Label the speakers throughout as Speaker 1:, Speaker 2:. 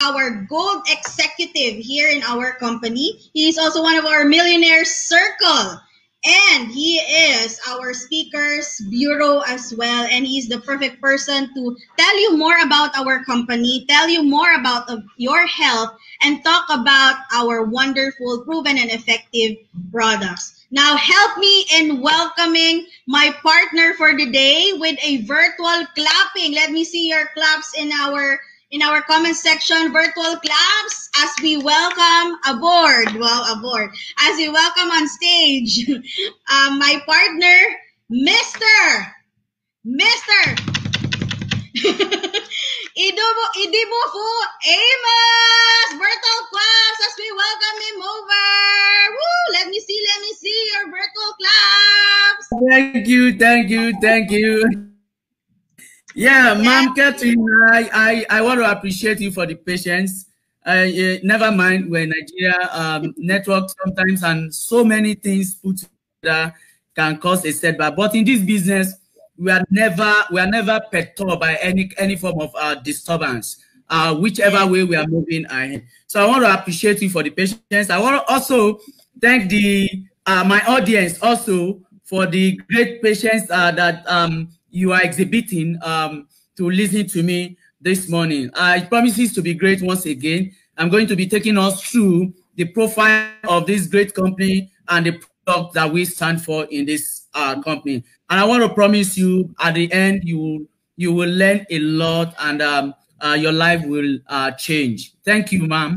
Speaker 1: our gold executive here in our company. He is also one of our millionaire circle. And he is our speakers bureau as well. And he's the perfect person to tell you more about our company, tell you more about your health, and talk about our wonderful, proven, and effective products. Now, help me in welcoming my partner for the day with a virtual clapping. Let me see your claps in our comment section. Virtual claps as we welcome aboard. Well, aboard. As we welcome on stage my partner, Mr. Idibofu Amos. Virtual claps as we welcome him over. Woo! Let me see your virtual claps.
Speaker 2: Thank you. Yeah, Ma'am Catherine, I want to appreciate you for the patience. Never mind when Nigeria network sometimes and so many things put together can cause a setback. But in this business, we are never perturbed by any form of disturbance, whichever way we are moving ahead. So I want to appreciate you for the patience. I want to also thank my audience also for the great patience that you are exhibiting to listen to me this morning. It promises to be great once again. I'm going to be taking us through the profile of this great company and the product that we stand for in this company. And I want to promise you at the end, you will learn a lot and your life will change. Thank you, ma'am.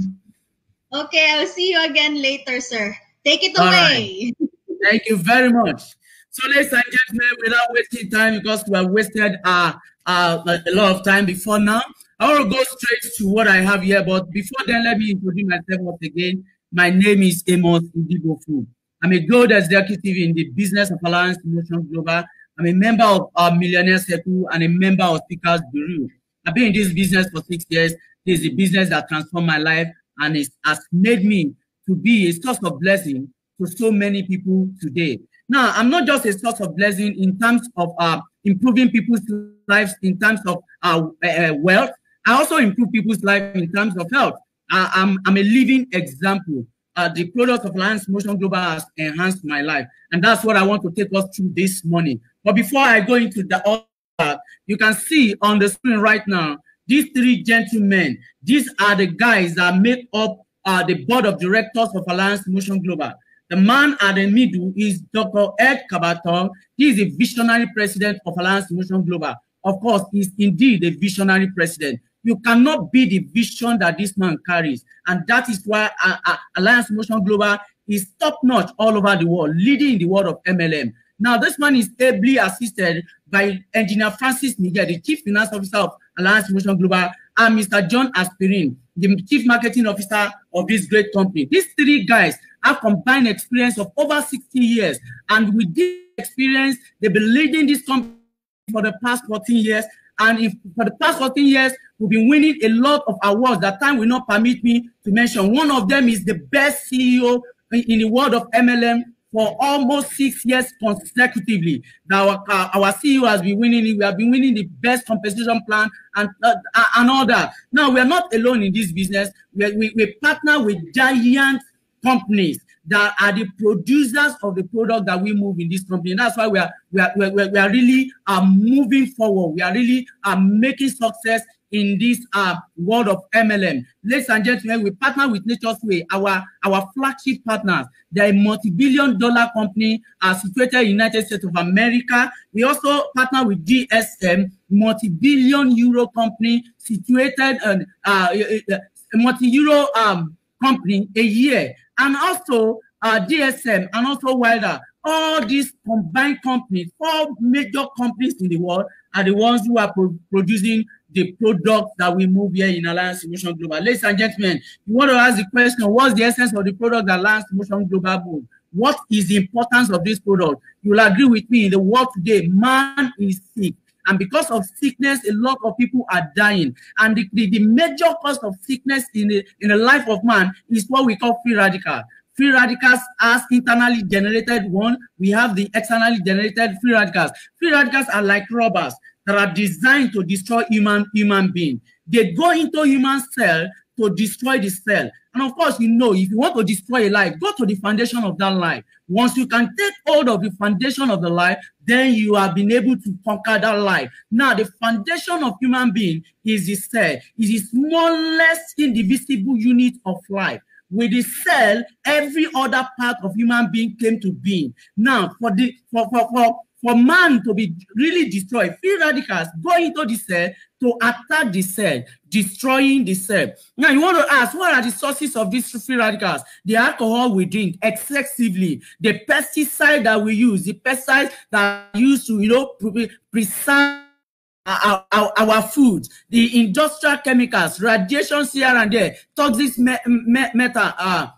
Speaker 1: Okay, I'll see you again later, sir. Take it away.
Speaker 2: Right. Thank you very much. So, ladies and gentlemen, without wasting time, because we have wasted a lot of time before now, I want to go straight to what I have here. But before then, let me introduce myself once again. My name is Amos Idibofu. I'm a gold executive in the business of Alliance Motion Global. I'm a member of our Millionaire Circle and a member of Speakers Bureau. I've been in this business for 6 years. This is a business that transformed my life and it has made me to be a source of blessing to so many people today. Now, I'm not just a source of blessing in terms of improving people's lives in terms of wealth. I also improve people's life in terms of health. I'm a living example. The product of Alliance Motion Global has enhanced my life. And that's what I want to take us through this morning. But before I go into the other, you can see on the screen right now, these 3 gentlemen, these are the guys that make up the board of directors of Alliance Motion Global. The man at the middle is Dr. Ed Kabatong. He is a visionary president of Alliance Motion Global. Of course, he's indeed a visionary president. You cannot be the vision that this man carries. And that is why Alliance Motion Global is top-notch all over the world, leading in the world of MLM. Now, this man is ably assisted by Engineer Francis Miguel, the Chief Finance Officer of Alliance Motion Global, and Mr. John Aspirin, the Chief Marketing Officer of this great company. These 3 guys have combined experience of over 60 years. And with this experience, they've been leading this company for the past 14 years. And for the past 14 years, we've been winning a lot of awards that time will not permit me to mention. One of them is the best CEO in the world of MLM for almost 6 years consecutively. Now, our CEO has been winning it. We have been winning the best compensation plan and all that. Now, we are not alone in this business. We partner with giant companies that are the producers of the product that we move in this company. And that's why we are really moving forward. We are really making success in this world of MLM. Ladies and gentlemen, we partner with Nature's Way, our flagship partners. They're a multi-billion-dollar company situated in the United States of America. We also partner with GSM, multi-billion euro company situated in multi-euro company a year. And also DSM and also Wilder. All these combined companies, 4 major companies in the world are the ones who are producing the products that we move here in Alliance Motion Global. Ladies and gentlemen, you want to ask the question, what's the essence of the product that Alliance Motion Global moves? What is the importance of this product? You will agree with me, in the world today, man is sick. And because of sickness, a lot of people are dying. And the major cause of sickness in the life of man is what we call free radicals. Free radicals as internally generated one. We have the externally generated free radicals. Free radicals are like robbers that are designed to destroy human beings. They go into human cell to destroy the cell. And of course, you know, if you want to destroy a life, go to the foundation of that life. Once you can take hold of the foundation of the life, then you have been able to conquer that life. Now, the foundation of human being is the cell. It is the smallest indivisible unit of life. With the cell, every other part of human being came to being. Now, for man to be really destroyed, free radicals go into the cell to attack the cell, destroying the cell. Now, you want to ask, what are the sources of these free radicals? The alcohol we drink excessively, the pesticide that we use, the pesticides that are used to, you know, preserve our food, the industrial chemicals, radiations here and there, toxic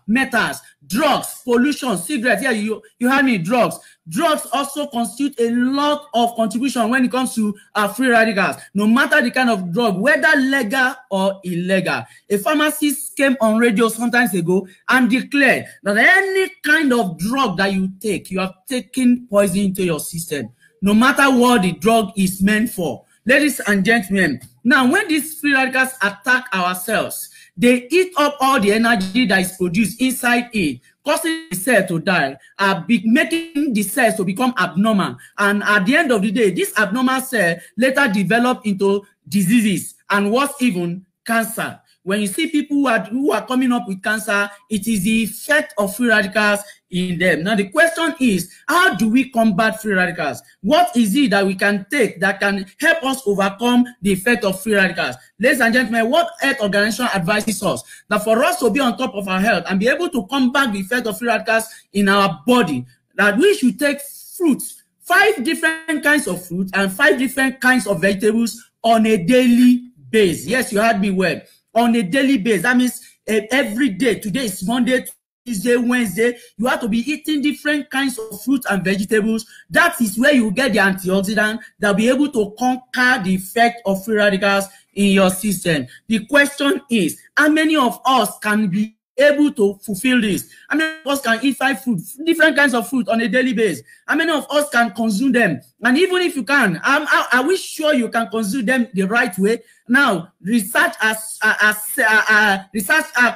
Speaker 2: metals, drugs, pollution, cigarettes. Yeah, you heard me, drugs. Drugs also constitute a lot of contribution when it comes to free radicals, no matter the kind of drug, whether legal or illegal. A pharmacist came on radio some time ago and declared that any kind of drug that you take, you have taken poison into your system, no matter what the drug is meant for. Ladies and gentlemen, now when these free radicals attack our cells, they eat up all the energy that is produced inside it, causing the cell to die, making the cells to become abnormal. And at the end of the day, this abnormal cell later develop into diseases and what's even cancer. When you see people who are coming up with cancer, it is the effect of free radicals in them. Now, the question is, how do we combat free radicals? What is it that we can take that can help us overcome the effect of free radicals? Ladies and gentlemen, World Health Organization advises us that for us to be on top of our health and be able to combat the effect of free radicals in our body, that we should take fruits, 5 different kinds of fruit and 5 different kinds of vegetables on a daily basis. Yes, you heard me well. On a daily basis. That means every day. Today is Monday, Tuesday, Wednesday. You have to be eating different kinds of fruits and vegetables. That is where you get the antioxidant that will be able to conquer the effect of free radicals in your system. The question is, how many of us can be able to fulfill this? How many of us can eat 5 fruit, different kinds of fruit on a daily basis? How many of us can consume them? And even if you can, are we sure you can consume them the right way? Now, research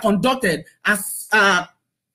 Speaker 2: conducted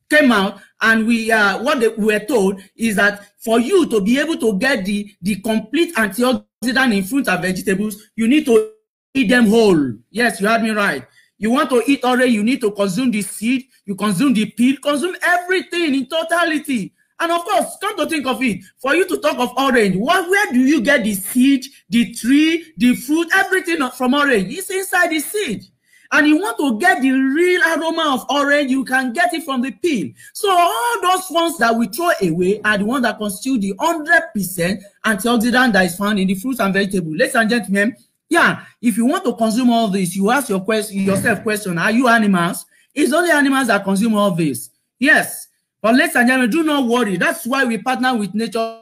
Speaker 2: came out, and we were told is that for you to be able to get the complete antioxidant in fruit and vegetables, you need to eat them whole. Yes, you heard me right. You want to eat orange, you need to consume the seed, you consume the peel, consume everything in totality. And of course, come to think of it, for you to talk of orange, where do you get the seed, the tree, the fruit, everything from orange? It's inside the seed. And you want to get the real aroma of orange, you can get it from the peel. So all those ones that we throw away are the ones that constitute the 100% antioxidant that is found in the fruits and vegetables. Ladies and gentlemen, yeah, if you want to consume all this, you ask yourself question, are you animals? It's only animals that consume all this. Yes. But ladies and gentlemen, do not worry. That's why we partner with Nature,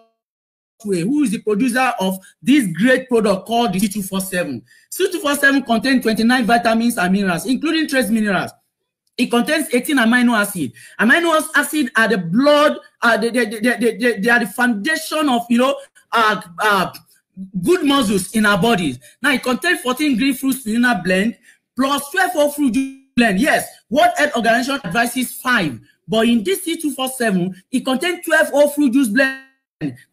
Speaker 2: who is the producer of this great product called the C247. C247 contains 29 vitamins and minerals, including trace minerals. It contains 18 amino acids. Amino acids are the blood, they are the foundation of, good muscles in our bodies. Now, it contains 14 green fruit spirulina blend plus 12 whole fruit juice blend. Yes, World Health Organization advises 5. But in this C247, it contains 12 whole fruit juice blend.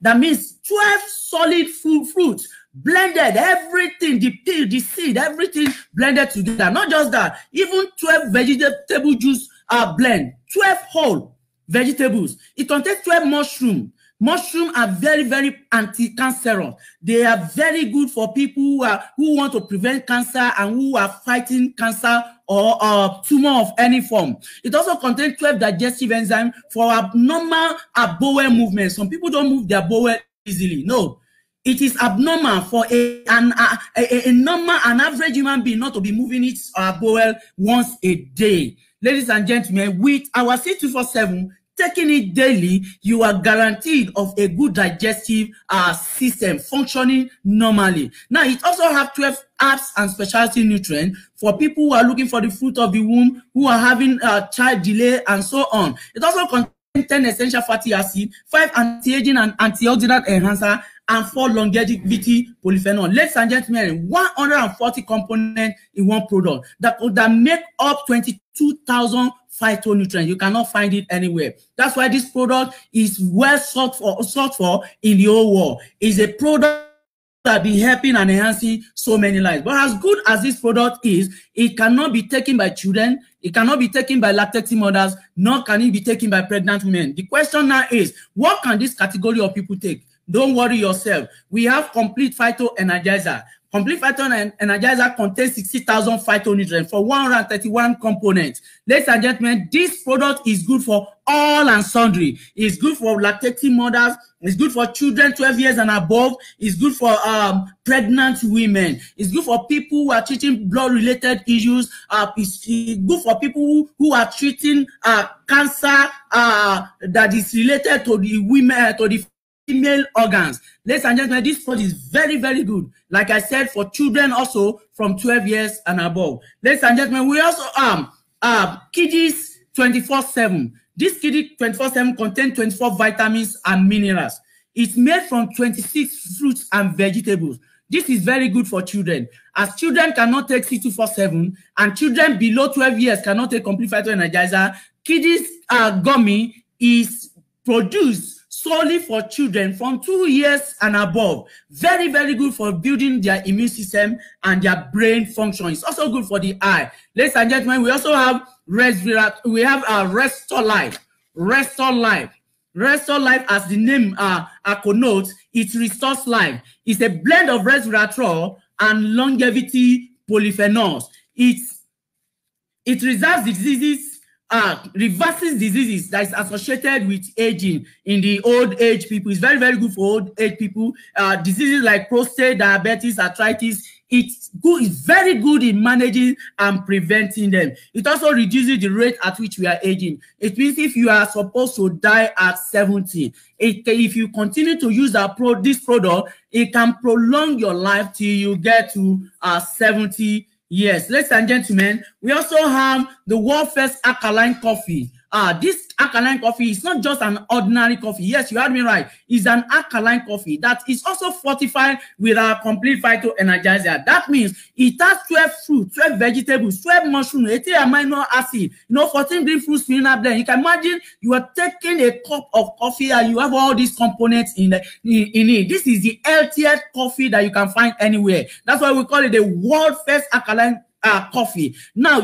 Speaker 2: That means 12 solid fruits blended, everything, the peel, the seed, everything blended together. Not just that, even 12 vegetable juice blend, 12 whole vegetables. It contains 12 mushrooms. Mushrooms are very, very anti-cancerous. They are very good for people who want to prevent cancer and who are fighting cancer or tumor of any form. It also contains 12 digestive enzymes for abnormal bowel movement. Some people don't move their bowel easily. No, it is abnormal for an average human being not to be moving its bowel once a day. Ladies and gentlemen, with our C247, taking it daily, you are guaranteed of a good digestive system functioning normally. Now, it also has 12 herbs and specialty nutrients for people who are looking for the fruit of the womb, who are having child delay, and so on. It also contains 10 essential fatty acids, 5 anti-aging and antioxidant enhancer, and 4 longevity polyphenol. Ladies and gentlemen, 140 components in one product that make up 22,000 phytonutrients. You cannot find it anywhere. That's why this product is well sought for in the whole world. It's a product that be helping and enhancing so many lives. But as good as this product is, it cannot be taken by children, it cannot be taken by lactating mothers, nor can it be taken by pregnant women. The question now is, what can this category of people take? Don't worry yourself. We have Complete Phyto Energizer. Complete Phyto Energizer contains 60,000 phytonutrients for 131 components. Ladies and gentlemen, this product is good for all and sundry. It's good for lactating mothers. It's good for children 12 years and above. It's good for pregnant women. It's good for people who are treating blood-related issues. It's good for people who are treating cancer that is related to the women, to the female organs. Ladies and gentlemen, this product is very, very good. Like I said, for children also from 12 years and above. Ladies and gentlemen, we also Kiddies 24/7. This Kiddies 24/7 contains 24 vitamins and minerals. It's made from 26 fruits and vegetables. This is very good for children, as children cannot take 624/7, and children below 12 years cannot take Complete Phyto Energizer. Kiddies gummy is produced solely for children from 2 years and above. Very, very good for building their immune system and their brain function. It's also good for the eye. Ladies and gentlemen, we also have Restore Life. Restore Life. Restore Life, as the name connotes, it restores life. It's a blend of resveratrol and longevity polyphenols. It reverses diseases that is associated with aging in the old age people. It's very, very good for old age people. Diseases like prostate, diabetes, arthritis. It's good. It's very good in managing and preventing them. It also reduces the rate at which we are aging. It means if you are supposed to die at 70, if you continue to use this product, it can prolong your life till you get to 70 years. Ladies and gentlemen, we also have the world first alkaline coffee. This alkaline coffee is not just an ordinary coffee. Yes, you heard me right. It's an alkaline coffee that is also fortified with our Complete Phyto Energizer. That means it has 12 fruits, 12 vegetables, 12 mushrooms, 18 amino acid, 14 green fruits in a blend. You can imagine you are taking a cup of coffee and you have all these components in it. This is the healthiest coffee that you can find anywhere. That's why we call it the world first alkaline coffee. Now,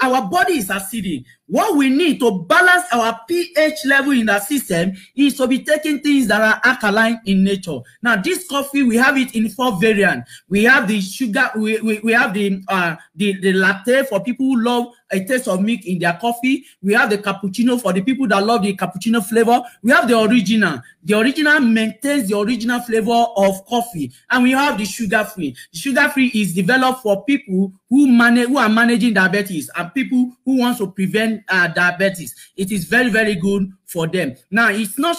Speaker 2: our body is acidic. What we need to balance our pH level in the system is to be taking things that are alkaline in nature. Now, this coffee, we have it in 4 variants. We have the sugar, we have the latte for people who love a taste of milk in their coffee. We have the cappuccino for the people that love the cappuccino flavor. We have the original. The original maintains the original flavor of coffee. And we have the sugar-free. The sugar-free is developed for people who are managing diabetes and people who want to prevent diabetes. It is very, very good for them. Now, it's not,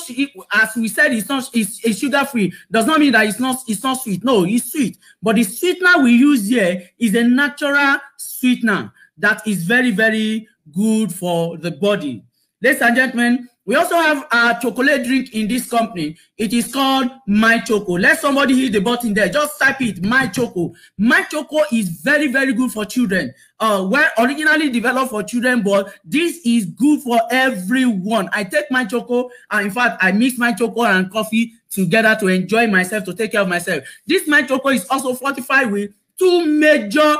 Speaker 2: as we said, it's sugar-free. Does not mean that it's not sweet. No, it's sweet. But the sweetener we use here is a natural sweetener that is very, very good for the body. Ladies and gentlemen, we also have a chocolate drink in this company. It is called My Choco. Let somebody hit the button there. Just type it, My Choco. My Choco is very, very good for children. Well, originally developed for children, but this is good for everyone. I take My Choco, and in fact, I mix My Choco and coffee together to enjoy myself, to take care of myself. This My Choco is also fortified with 2 major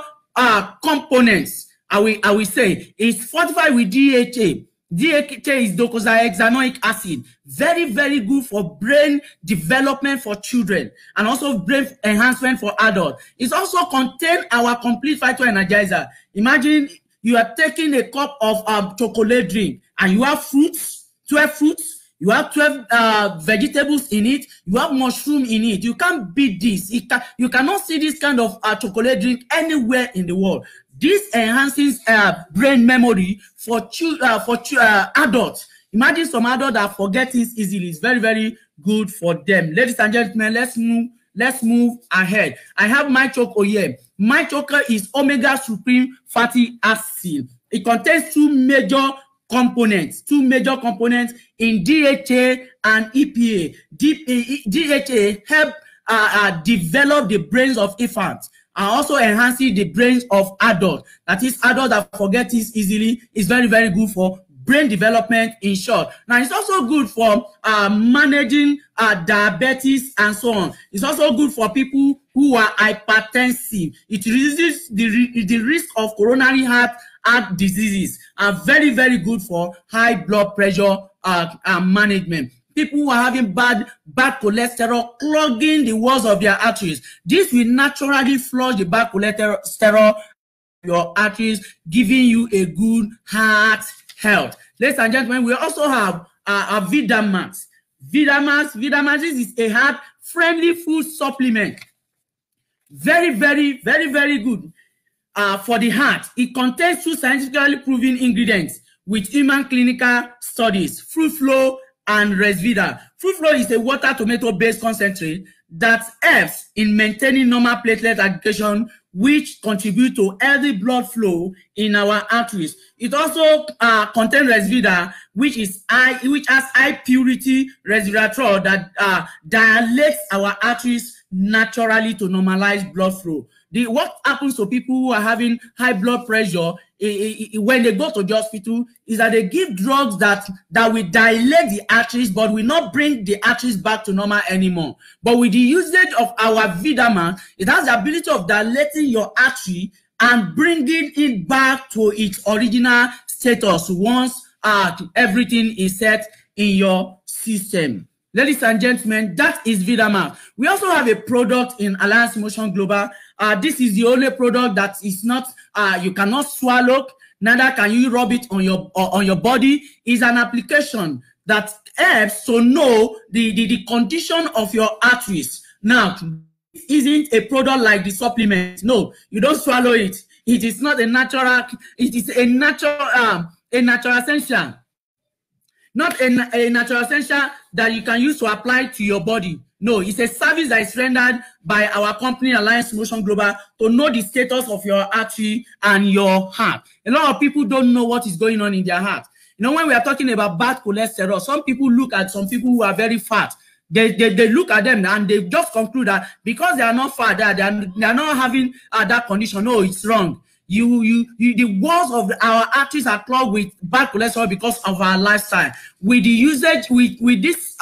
Speaker 2: components. I will say it's fortified with DHA. DHA is docosahexaenoic acid. Very, very good for brain development for children and also brain enhancement for adults. It also contains our Complete Phyto Energizer. Imagine you are taking a cup of chocolate drink and you have fruits, 12 fruits. You have 12 vegetables in it. You have mushroom in it. You can't beat this. You cannot see this kind of chocolate drink anywhere in the world. This enhances brain memory for adults. Imagine some adults that forget things easily. It's very, very good for them. Ladies and gentlemen, let's move ahead. I have My Choco here. My Choco is omega supreme fatty acid. It contains 2 major components, two major components in DHA and EPA. DHA help develop the brains of infants and also enhancing the brains of adults. That is, adults that forget things easily is very, very good for brain development, in short. Now, it's also good for managing diabetes and so on. It's also good for people who are hypertensive. It reduces the risk of coronary heart diseases, are very, very good for high blood pressure management. People who are having bad cholesterol clogging the walls of their arteries. This will naturally flush the bad cholesterol your arteries, giving you a good heart health. Ladies and gentlemen, we also have Vidamax. Vidamax is a heart-friendly food supplement. Very, very, very, very good for the heart. It contains two scientifically proven ingredients with human clinical studies, Fruit Flow and Resvida. Fruit Flow is a water tomato-based concentrate that helps in maintaining normal platelet aggregation, which contribute to healthy blood flow in our arteries. It also contains Resvida, which has high purity resveratrol that dilates our arteries naturally to normalize blood flow. What happens to people who are having high blood pressure when they go to the hospital is that they give drugs that will dilate the arteries but will not bring the arteries back to normal anymore. But with the usage of our Vidamax, it has the ability of dilating your artery and bringing it back to its original status once everything is set in your system. Ladies and gentlemen, that is Vidamax. We also have a product in Alliance Motion Global. This is the only product that is not, you cannot swallow, neither can you rub it on your body. It's an application that helps to know the condition of your arteries. Now, it isn't a product like the supplement. No, you don't swallow it. It is not a natural, it is a natural essential. Not a natural essential that you can use to apply to your body. No, it's a service that is rendered by our company, Alliance Motion Global, to know the status of your artery and your heart. A lot of people don't know what is going on in their heart. You know, when we are talking about bad cholesterol, some people look at some people who are very fat. They look at them and they just conclude that because they are not fat, they are not having that condition. No, it's wrong. The walls of our arteries are clogged with bad cholesterol because of our lifestyle. With the usage with this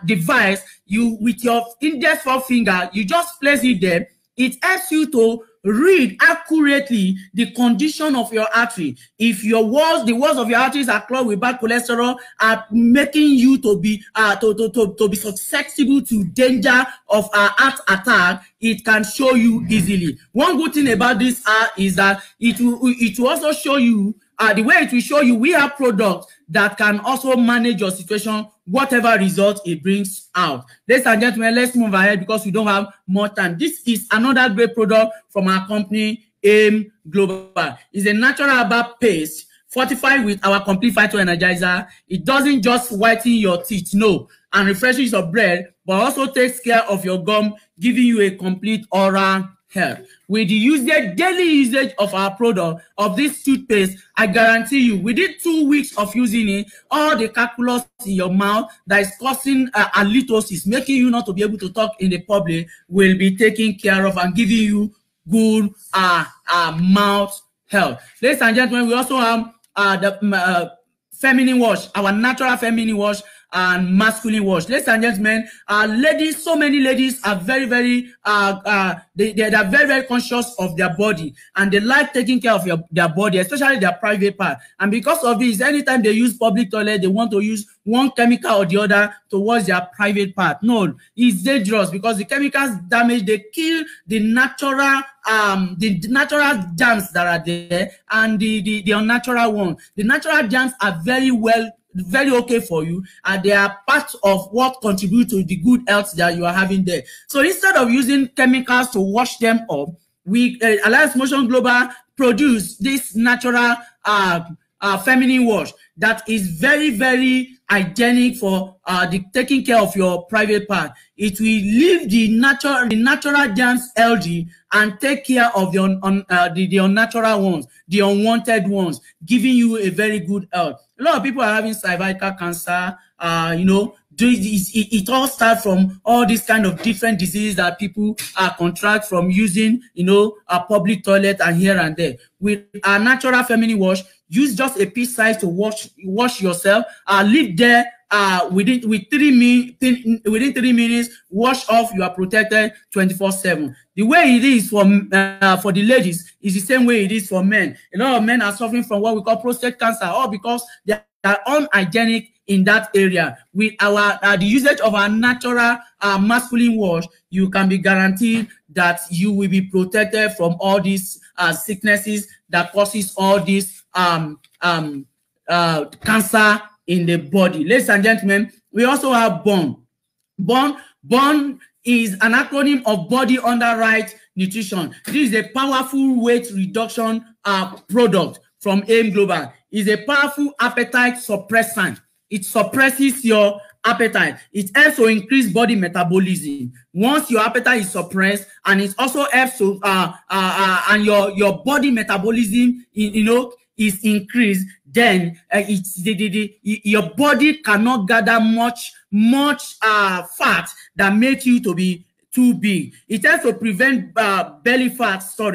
Speaker 2: device, with your index finger, you just place it there. It helps you to read accurately the condition of your artery. If the walls of your arteries are clogged with bad cholesterol, are making you to be susceptible to danger of heart attack, it can show you easily. One good thing about this is that it will also show you the way it will show you. We have products that can also manage your situation, whatever result it brings out. Ladies and gentlemen, let's move ahead because we don't have more time. This is another great product from our company, AIM Global. It's a natural herbal paste fortified with our complete phyto energizer. It doesn't just whiten your teeth, no, and refreshes your breath, but also takes care of your gum, giving you a complete oral health. With the daily usage of our product, of this toothpaste, I guarantee you, within 2 weeks of using it, all the calculus in your mouth that is causing halitosis, making you not to be able to talk in the public, will be taken care of and giving you good mouth health. Ladies and gentlemen, we also have the feminine wash, our natural feminine wash and masculine wash. Ladies and gentlemen, ladies, so many ladies are very, very, they are very, very conscious of their body, and they like taking care of their body, especially their private part. And because of this, anytime they use public toilet, they want to use one chemical or the other towards their private part. No, it's dangerous because the chemicals damage, they kill the natural germs that are there and the unnatural one. The natural germs are very okay for you, and they are part of what contribute to the good health that you are having there. So instead of using chemicals to wash them up, we Alliance Motion Global produce this natural feminine wash. that is very, very hygienic for the taking care of your private part. It will leave the natural germs healthy and take care of the unnatural ones, the unwanted ones, giving you a very good health. A lot of people are having cervical cancer, you know. It all starts from all these kind of different diseases that people contract from using, you know, a public toilet and here and there. With a natural feminine wash, use just a piece size to wash yourself. Leave there within 3 minutes. Wash off. You are protected 24/7. The way it is for the ladies is the same way it is for men. A lot of men are suffering from what we call prostate cancer, all because they are unhygienic in that area. With our the usage of our natural masculine wash, you can be guaranteed that you will be protected from all these sicknesses that causes all this cancer in the body. Ladies and gentlemen, we also have BORN. BORN is an acronym of Body Under Right Nutrition. This is a powerful weight reduction product from AIM Global. It's a powerful appetite suppressant. It suppresses your appetite. It helps to increase body metabolism. Once your appetite is suppressed, and it also helps to and your body metabolism, you know, is increased, then your body cannot gather much fat that makes you to be too big. It helps to prevent belly fat. So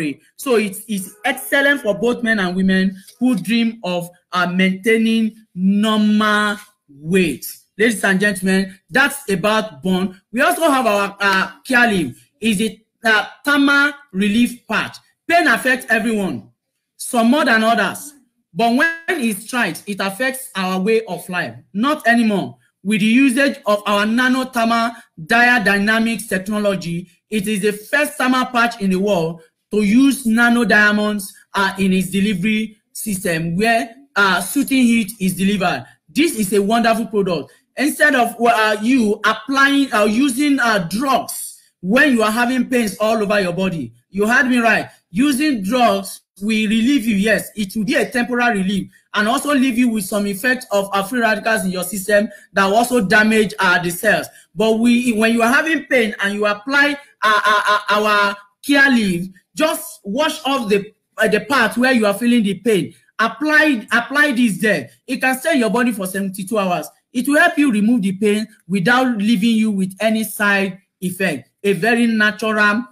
Speaker 2: it's excellent for both men and women who dream of maintaining normal weight. Ladies and gentlemen, that's about BORN. We also have our care leave. Is it thermal relief patch? Pain affects everyone, some more than others. But when it strikes, it affects our way of life. Not anymore. With the usage of our nanothermal diadynamics technology, it is the first thermal patch in the world to use nano diamonds in its delivery system, where soothing heat is delivered. This is a wonderful product. Instead of you applying or using drugs when you are having pains all over your body, you heard me right. Using drugs will relieve you. Yes, it will be a temporary relief, and also leave you with some effect of free radicals in your system that will also damage the cells. But when you are having pain and you apply our care leave, just wash off the part where you are feeling the pain. Apply this there. It can stay in your body for 72 hours. It will help you remove the pain without leaving you with any side effect. A very natural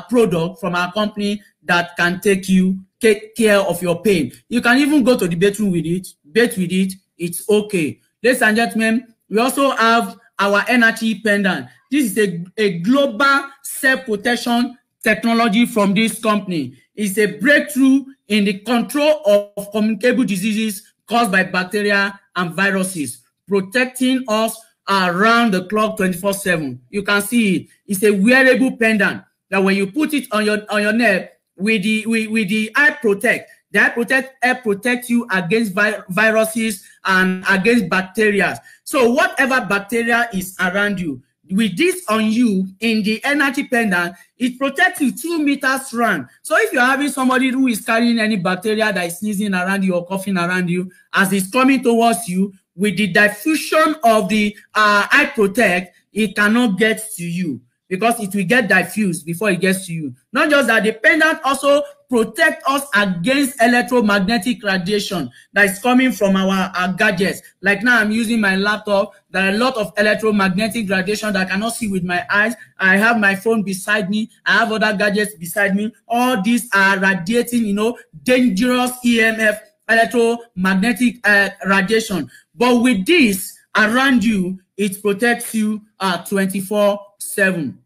Speaker 2: product from our company that can take care of your pain. You can even go to the bathroom with it, bathe with it. It's okay. Ladies and gentlemen, we also have our energy pendant. This is a global self-protection technology from this company. It's a breakthrough in the control of communicable diseases caused by bacteria and viruses, protecting us around the clock 24/7. You can see it. It's a wearable pendant that when you put it on your neck with the eye protect, the eye protect protects you against viruses and against bacteria. So whatever bacteria is around you, with this on you in the energy pendant, it protects you 2 meters round. So if you're having somebody who is carrying any bacteria that is sneezing around you or coughing around you, as it's coming towards you, with the diffusion of the eye protect, it cannot get to you because it will get diffused before it gets to you. Not just that, the pendant also protect us against electromagnetic radiation that is coming from our gadgets. Like now I'm using my laptop. There are a lot of electromagnetic radiation that I cannot see with my eyes. I have my phone beside me. I have other gadgets beside me. All these are radiating, you know, dangerous EMF, electromagnetic radiation. But with this around you, it protects you 24/7.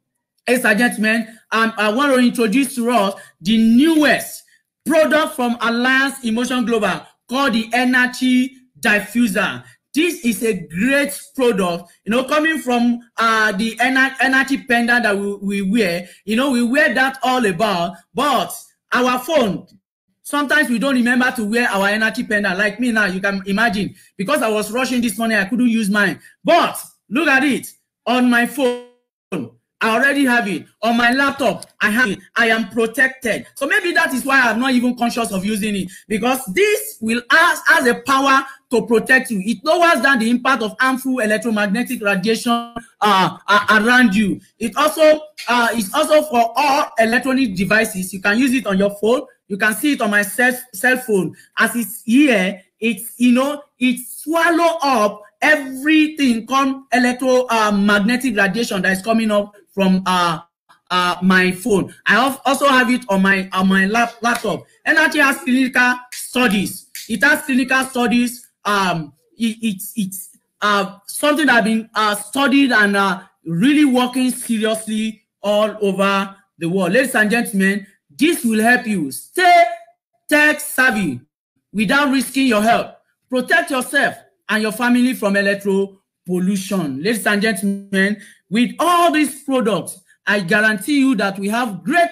Speaker 2: Ladies and gentlemen, I want to introduce to us the newest product from Alliance Emotion Global called the Energy Diffuser. This is a great product, you know, coming from the energy pendant that we wear. You know, we wear that all about, but our phone, sometimes we don't remember to wear our energy pendant. Like me now, you can imagine, because I was rushing this morning, I couldn't use mine. But look at it on my phone. I already have it. On my laptop, I have it. I am protected. So maybe that is why I'm not even conscious of using it, because this will has a power to protect you. It lowers down the impact of harmful electromagnetic radiation around you. It's also for all electronic devices. You can use it on your phone. You can see it on my cell phone. As it's here, it's, it swallow up everything called electromagnetic radiation that is coming up from my phone. I also have it on my laptop. And actually has clinical studies. It has clinical studies. It's something that has been studied and really working seriously all over the world. Ladies and gentlemen, this will help you stay tech savvy without risking your health. Protect yourself and your family from electro pollution. Ladies and gentlemen, with all these products, I guarantee you that we have great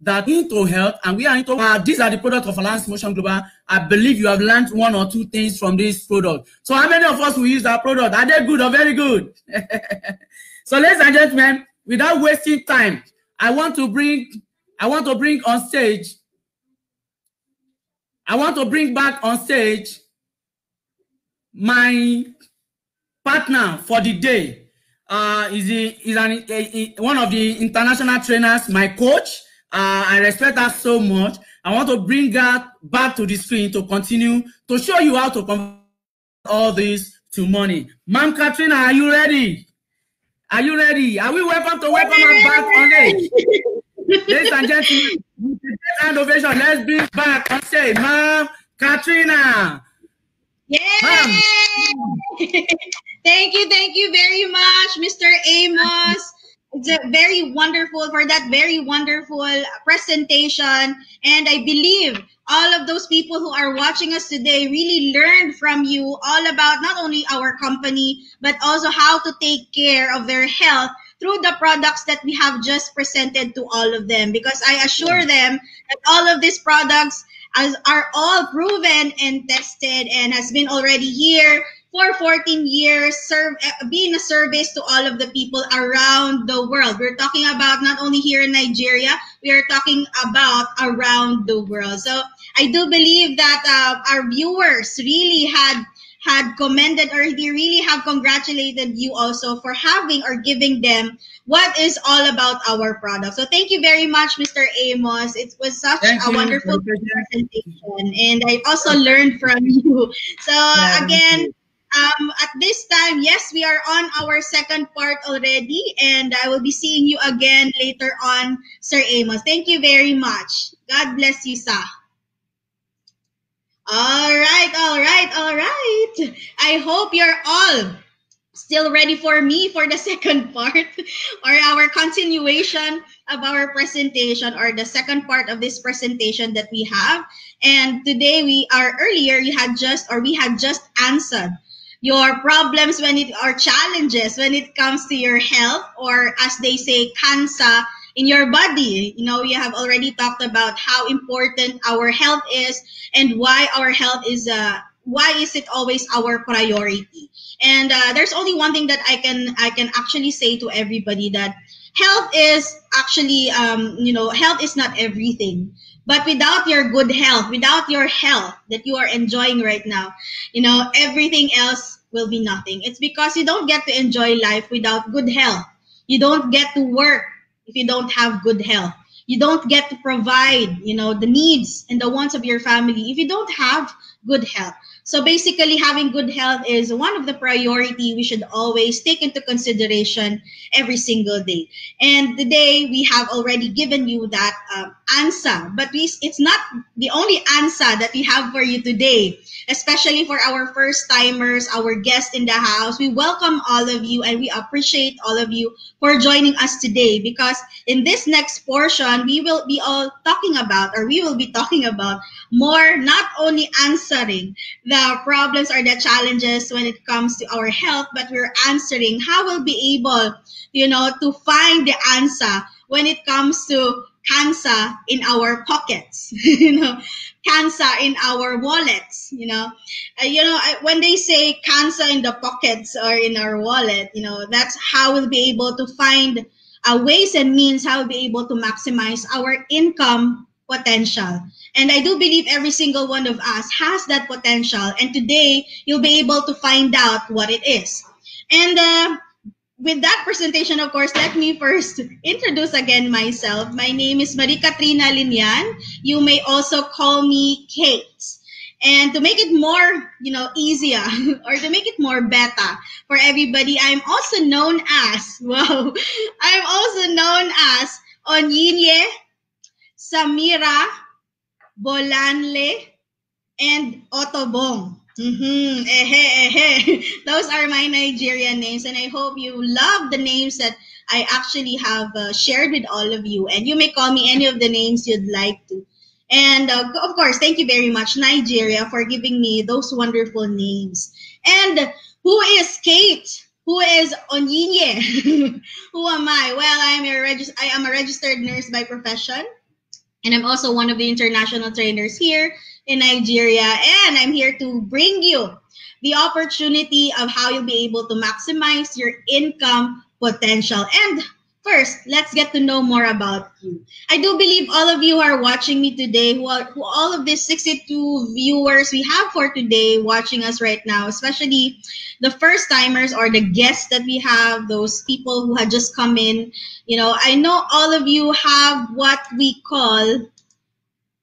Speaker 2: that into health, and we are into these are the products of Alliance Motion Global. I believe you have learned one or two things from this product. So how many of us will use that product? Are they good or very good? So ladies and gentlemen, without wasting time, I want to bring on stage. I want to bring back on stage my partner for the day. Is one of the international trainers, my coach. I respect her so much. I want to bring her back to the screen to continue to show you how to convert all this to money. Ma'am Katrina, are you ready? Are you ready? Are we welcome her back on stage? Ladies and gentlemen, with the innovation, let's bring back on stage, Ma'am Katrina.
Speaker 1: Yay! Thank you very much, Mr. Amos. It's a very wonderful presentation, and I believe all of those people who are watching us today really learned from you all about not only our company but also how to take care of their health through the products that we have just presented to all of them, because I assure them that all of these products are all proven and tested and has been already here for 14 years, being a service to all of the people around the world. We're talking about not only here in Nigeria, we are talking about around the world. So I do believe that our viewers really had commended, or they really have congratulated you also for having or giving them what is all about our product. So thank you very much, Mr. Amos. It was such a wonderful presentation, and I also learned from you. So again, at this time, yes, we are on our second part already, and I will be seeing you again later on, Sir Amos. Thank you very much. God bless you, sir. All right. I hope you're all still ready for me for the second part or our continuation of our presentation, or the second part of this presentation that we have. And today we had just answered your problems or challenges when it comes to your health, or as they say, cancer in your body. We have already talked about how important our health is and why our health is why is it always our priority. And there's only one thing that I can actually say to everybody, that health is actually health is not everything. But without your good health, without your health that you are enjoying right now, everything else will be nothing. It's because you don't get to enjoy life without good health. You don't get to work if you don't have good health. You don't get to provide, the needs and the wants of your family if you don't have good health. So basically, having good health is one of the priority we should always take into consideration every single day. And today we have already given you that answer, but it's not the only answer that we have for you today, especially for our first timers, our guests in the house. We welcome all of you and we appreciate all of you for joining us today, because in this next portion, we will be talking about more, not only answering the problems or the challenges when it comes to our health, but we're answering how we'll be able, to find the answer when it comes to kansa in our pockets, you know, kansa in our wallets, when they say kansa in the pockets or in our wallet, that's how we'll be able to find ways and means how we'll be able to maximize our income potential. And I do believe every single one of us has that potential. And today, you'll be able to find out what it is. And with that presentation, of course, let me first introduce again myself. My name is Marie Katrina Linian. You may also call me Kate. And to make it more, easier or to make it more better for everybody, I'm also known as, Onyinye Samira Bolanle and Otobong. Those are my Nigerian names, and I hope you love the names that I actually have shared with all of you. And you may call me any of the names you'd like to. And of course, thank you very much, Nigeria, for giving me those wonderful names. And who is Kate? Who is Onyinye? Who am I? Well, I am a registered nurse by profession. And I'm also one of the international trainers here in Nigeria. And I'm here to bring you the opportunity of how you'll be able to maximize your income potential. And first, let's get to know more about you. I do believe all of you are watching me today, who all of these 62 viewers we have for today watching us right now, especially the first timers or the guests that we have, those people who had just come in. I know all of you have what we call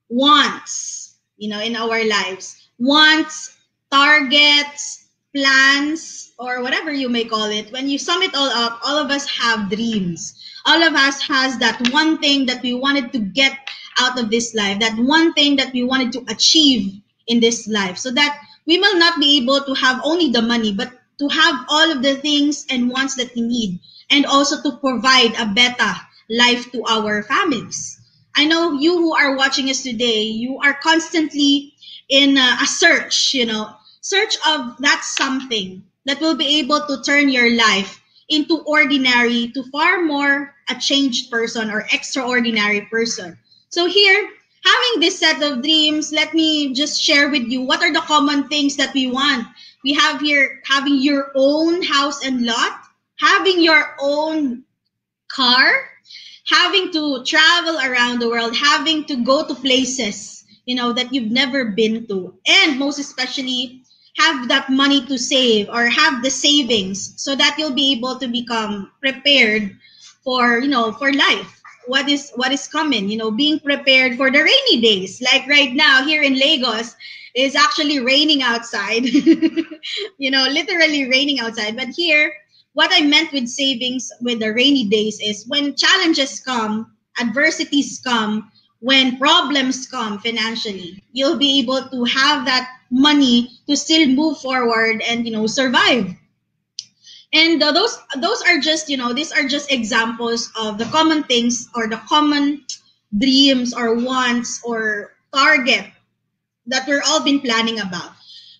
Speaker 1: wants, in our lives. Wants, targets, plans, or whatever you may call it. When you sum it all up, all of us have dreams. All of us has that one thing that we wanted to get out of this life, that one thing that we wanted to achieve in this life, so that we will not be able to have only the money, but to have all of the things and wants that we need, and also to provide a better life to our families. I know you who are watching us today, you are constantly in a search, search of that something that will be able to turn your life into ordinary to far more a changed person or extraordinary person. So here, having this set of dreams, let me just share with you what are the common things that we want. We have here having your own house and lot, having your own car, having to travel around the world, having to go to places, that you've never been to, and most especially have that money to save or have the savings so that you'll be able to become prepared for, for life. What is coming, being prepared for the rainy days. Like right now here in Lagos, it's actually raining outside, literally raining outside. But here, what I meant with savings with the rainy days is when challenges come, adversities come, when problems come financially, you'll be able to have that money to still move forward and, survive. And those are just, these are just examples of the common things or the common dreams or wants or target that we're all been planning about.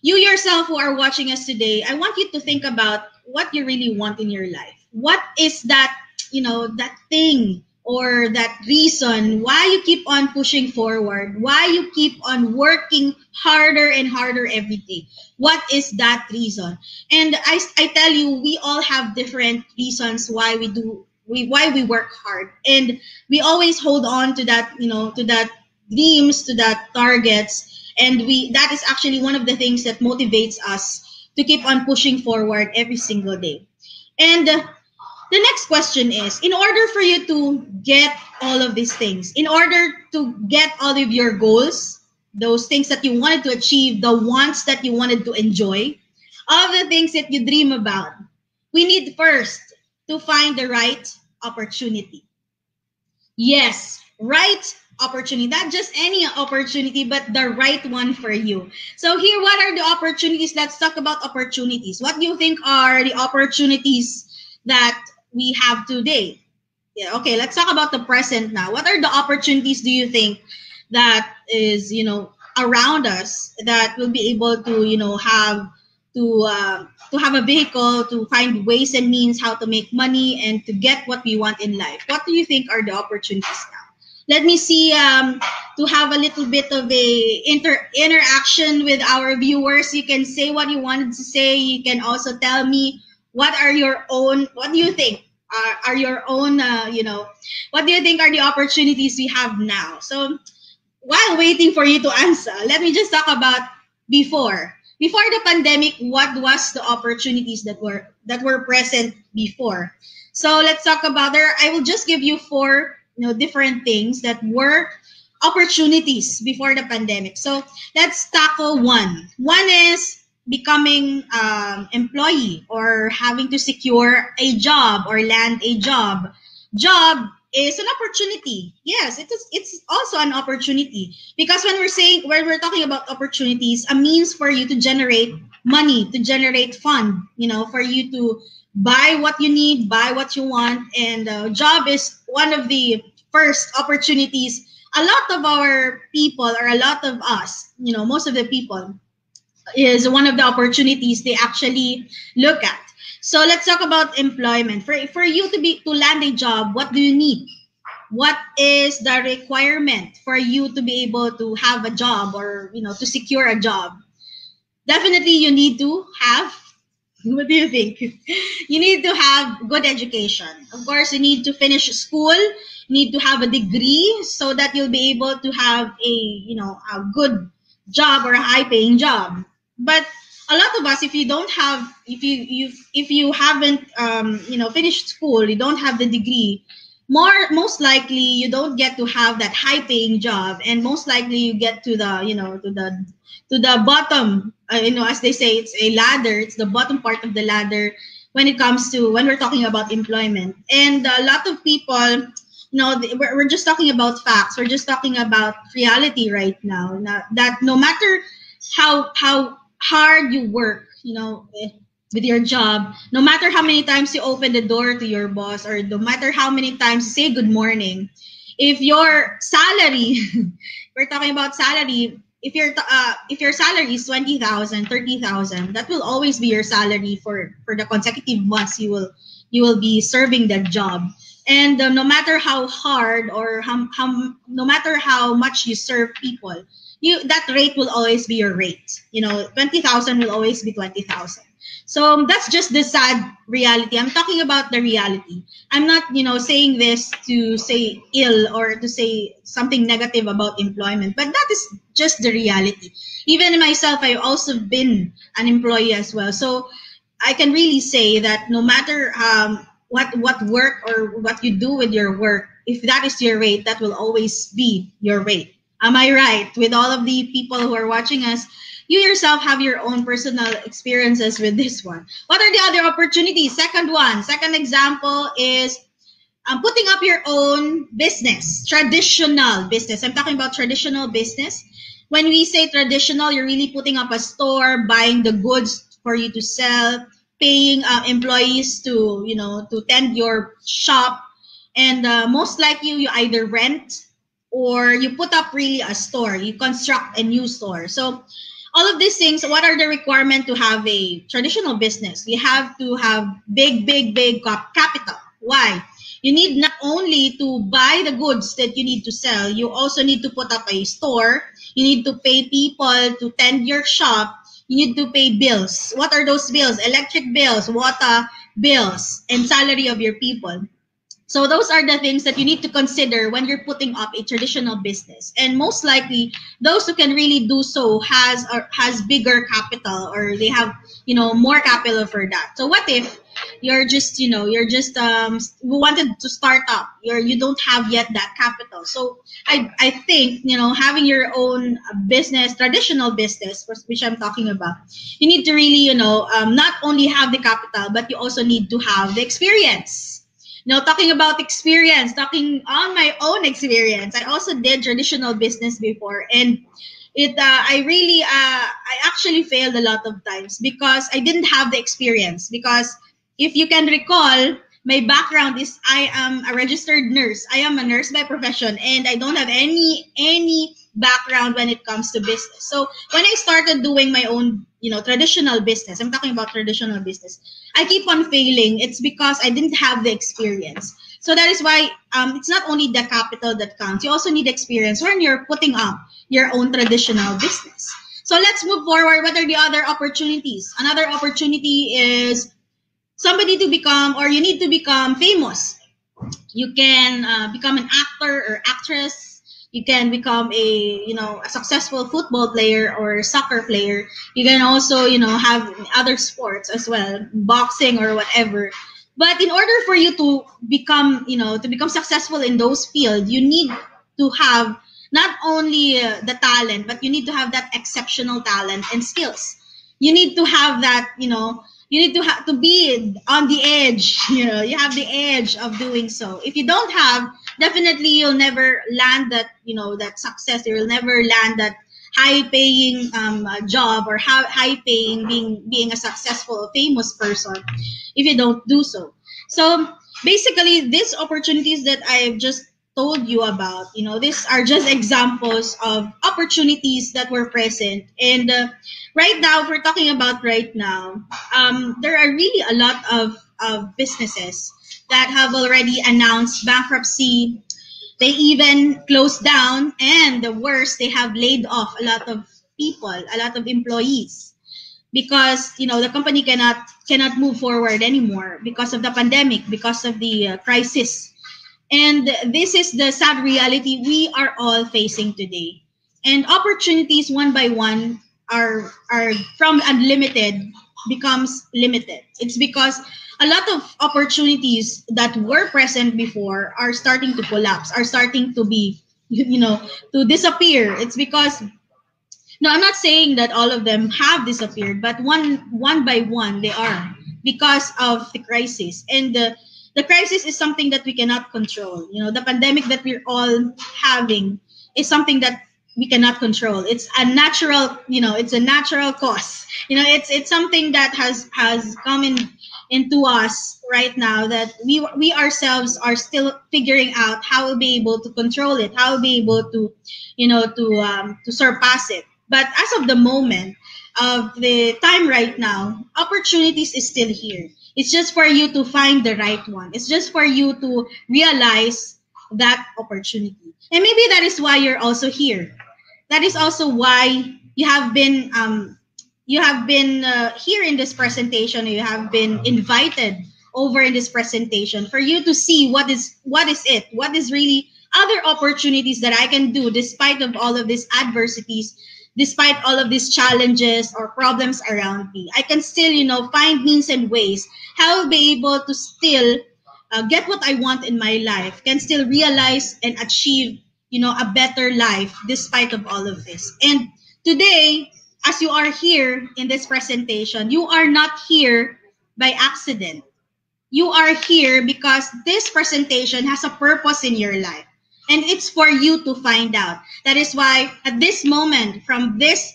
Speaker 1: You yourself who are watching us today, I want you to think about what you really want in your life. What is that, that thing or that reason why you keep on pushing forward, why you keep on working harder and harder every day? What is that reason? And I tell you, we all have different reasons why we work hard. And we always hold on to that, to that dreams, to that targets. And that is actually one of the things that motivates us to keep on pushing forward every single day. And the next question is, in order for you to get all of these things, in order to get all of your goals, those things that you wanted to achieve, the wants that you wanted to enjoy, all the things that you dream about, we need first to find the right opportunity. Yes, right opportunity, not just any opportunity, but the right one for you. So here, what are the opportunities? Let's talk about opportunities. What do you think are the opportunities that we have today? Yeah, okay, let's talk about the present now. What are the opportunities do you think that is, around us that will be able to, have to have a vehicle, to find ways and means how to make money and to get what we want in life. What do you think are the opportunities now? Let me see, to have a little bit of a interaction with our viewers. You can say what you wanted to say. You can also tell me what do you think are your own, what do you think are the opportunities we have now? So while waiting for you to answer, let me just talk about before. Before the pandemic, what was the opportunities that were present before? So let's talk about there. I will just give you four, different things that were opportunities before the pandemic. So let's tackle one. One is becoming employee or having to secure a job or land a job. Job is an opportunity. Yes, it's also an opportunity, because when we're talking about opportunities, a means for you to generate money, to generate fund, for you to buy what you need, buy what you want, and job is one of the first opportunities. A lot of our people, or a lot of us, most of the people, is one of the opportunities they actually look at. So let's talk about employment. For you to land a job, what do you need? What is the requirement for you to be able to have a job, or to secure a job? Definitely you need to have, what do you think? You need to have good education. Of course, you need to finish school, you need to have a degree so that you'll be able to have a good job or a high paying job. But a lot of us, if you haven't finished school, you don't have the degree, most likely you don't get to have that high paying job, and most likely you get to the bottom, as they say, it's a ladder, it's the bottom part of the ladder when we're talking about employment. And a lot of people, we're just talking about facts, we're just talking about reality right now, that no matter how hard you work, with your job, no matter how many times you open the door to your boss, or no matter how many times you say good morning, if your salary, we're talking about salary, if your salary is 20,000, 30,000, that will always be your salary for the consecutive months you will be serving that job. And no matter how hard, or no matter how much you serve people, that rate will always be your rate. 20,000 will always be 20,000. So that's just the sad reality. I'm talking about the reality. I'm not, saying this to say ill or to say something negative about employment, but that is just the reality. Even myself, I've also been an employee as well. So I can really say that no matter what work or what you do with your work, if that is your rate, that will always be your rate. Am I right? With all of the people who are watching us, you yourself have your own personal experiences with this one. What are the other opportunities? Second example is putting up your own business, traditional business. I'm talking about traditional business. When we say traditional, you're really putting up a store, buying the goods for you to sell, paying employees to tend your shop, and most likely you either rent or you put up really a store, you construct a new store. So all of these things, what are the requirements to have a traditional business? You have to have big capital. Why? You need not only to buy the goods that you need to sell, you also need to put up a store. You need to pay people to tend your shop. You need to pay bills. What are those bills? Electric bills, water bills, and salary of your people. So those are the things that you need to consider when you're putting up a traditional business. And most likely, those who can really do so has bigger capital, or they have more capital for that. So what if you're just wanted to start up, you don't have yet that capital? So I think having your own business, traditional business, which I'm talking about, you need to really not only have the capital, but you also need to have the experience. Talking about experience, talking on my own experience, I also did traditional business before, and I actually failed a lot of times because I didn't have the experience. Because if you can recall, my background is I am a registered nurse. I am a nurse by profession, and I don't have any background when it comes to business. So when I started doing my own traditional business. I'm talking about traditional business. I keep on failing. It's because I didn't have the experience. So that is why it's not only the capital that counts. You also need experience when you're putting up your own traditional business. So let's move forward. What are the other opportunities? Another opportunity is you need to become famous. You can become an actor or actress. You can become a successful football player or soccer player. You can also have other sports as well, boxing or whatever. But in order for you to become successful in those fields, you need to have not only the talent, but you need to have that exceptional talent and skills. You need to have that, you need to have to be on the edge. You have the edge of doing so. If you don't have, definitely you'll never land that success. You will never land that high paying job, or high paying being a successful famous person if you don't do so. So basically, these opportunities that I've just told you about, these are just examples of opportunities that were present. And right now, if we're talking about right now, there are really a lot of businesses that have already announced bankruptcy. They even closed down, and the worst, they have laid off a lot of people, a lot of employees, because the company cannot move forward anymore because of the pandemic, because of the crisis. And this is the sad reality we are all facing today. And opportunities one by one are from unlimited becomes limited. It's because a lot of opportunities that were present before are starting to collapse, are starting to be, to disappear. It's because, no, I'm not saying that all of them have disappeared, but one by one they are, because of the crisis. And the crisis is something that we cannot control. The pandemic that we're all having is something that we cannot control. It's a natural, it's a natural cause. It's something that has come into us right now, that we ourselves are still figuring out how we'll be able to control it, how we'll be able to, to surpass it. But as of the moment of the time right now, opportunities is still here. It's just for you to find the right one. It's just for you to realize that opportunity. And maybe that is why you're also here. That is also why you have been here in this presentation. You have been invited over in this presentation for you to see what is really other opportunities that I can do despite of all of these adversities, despite all of these challenges or problems around me. I can still, find means and ways how I'll be able to still get what I want in my life, can still realize and achieve, a better life despite of all of this. And today, as you are here in this presentation, you are not here by accident. You are here because this presentation has a purpose in your life. And it's for you to find out. That is why at this moment, from this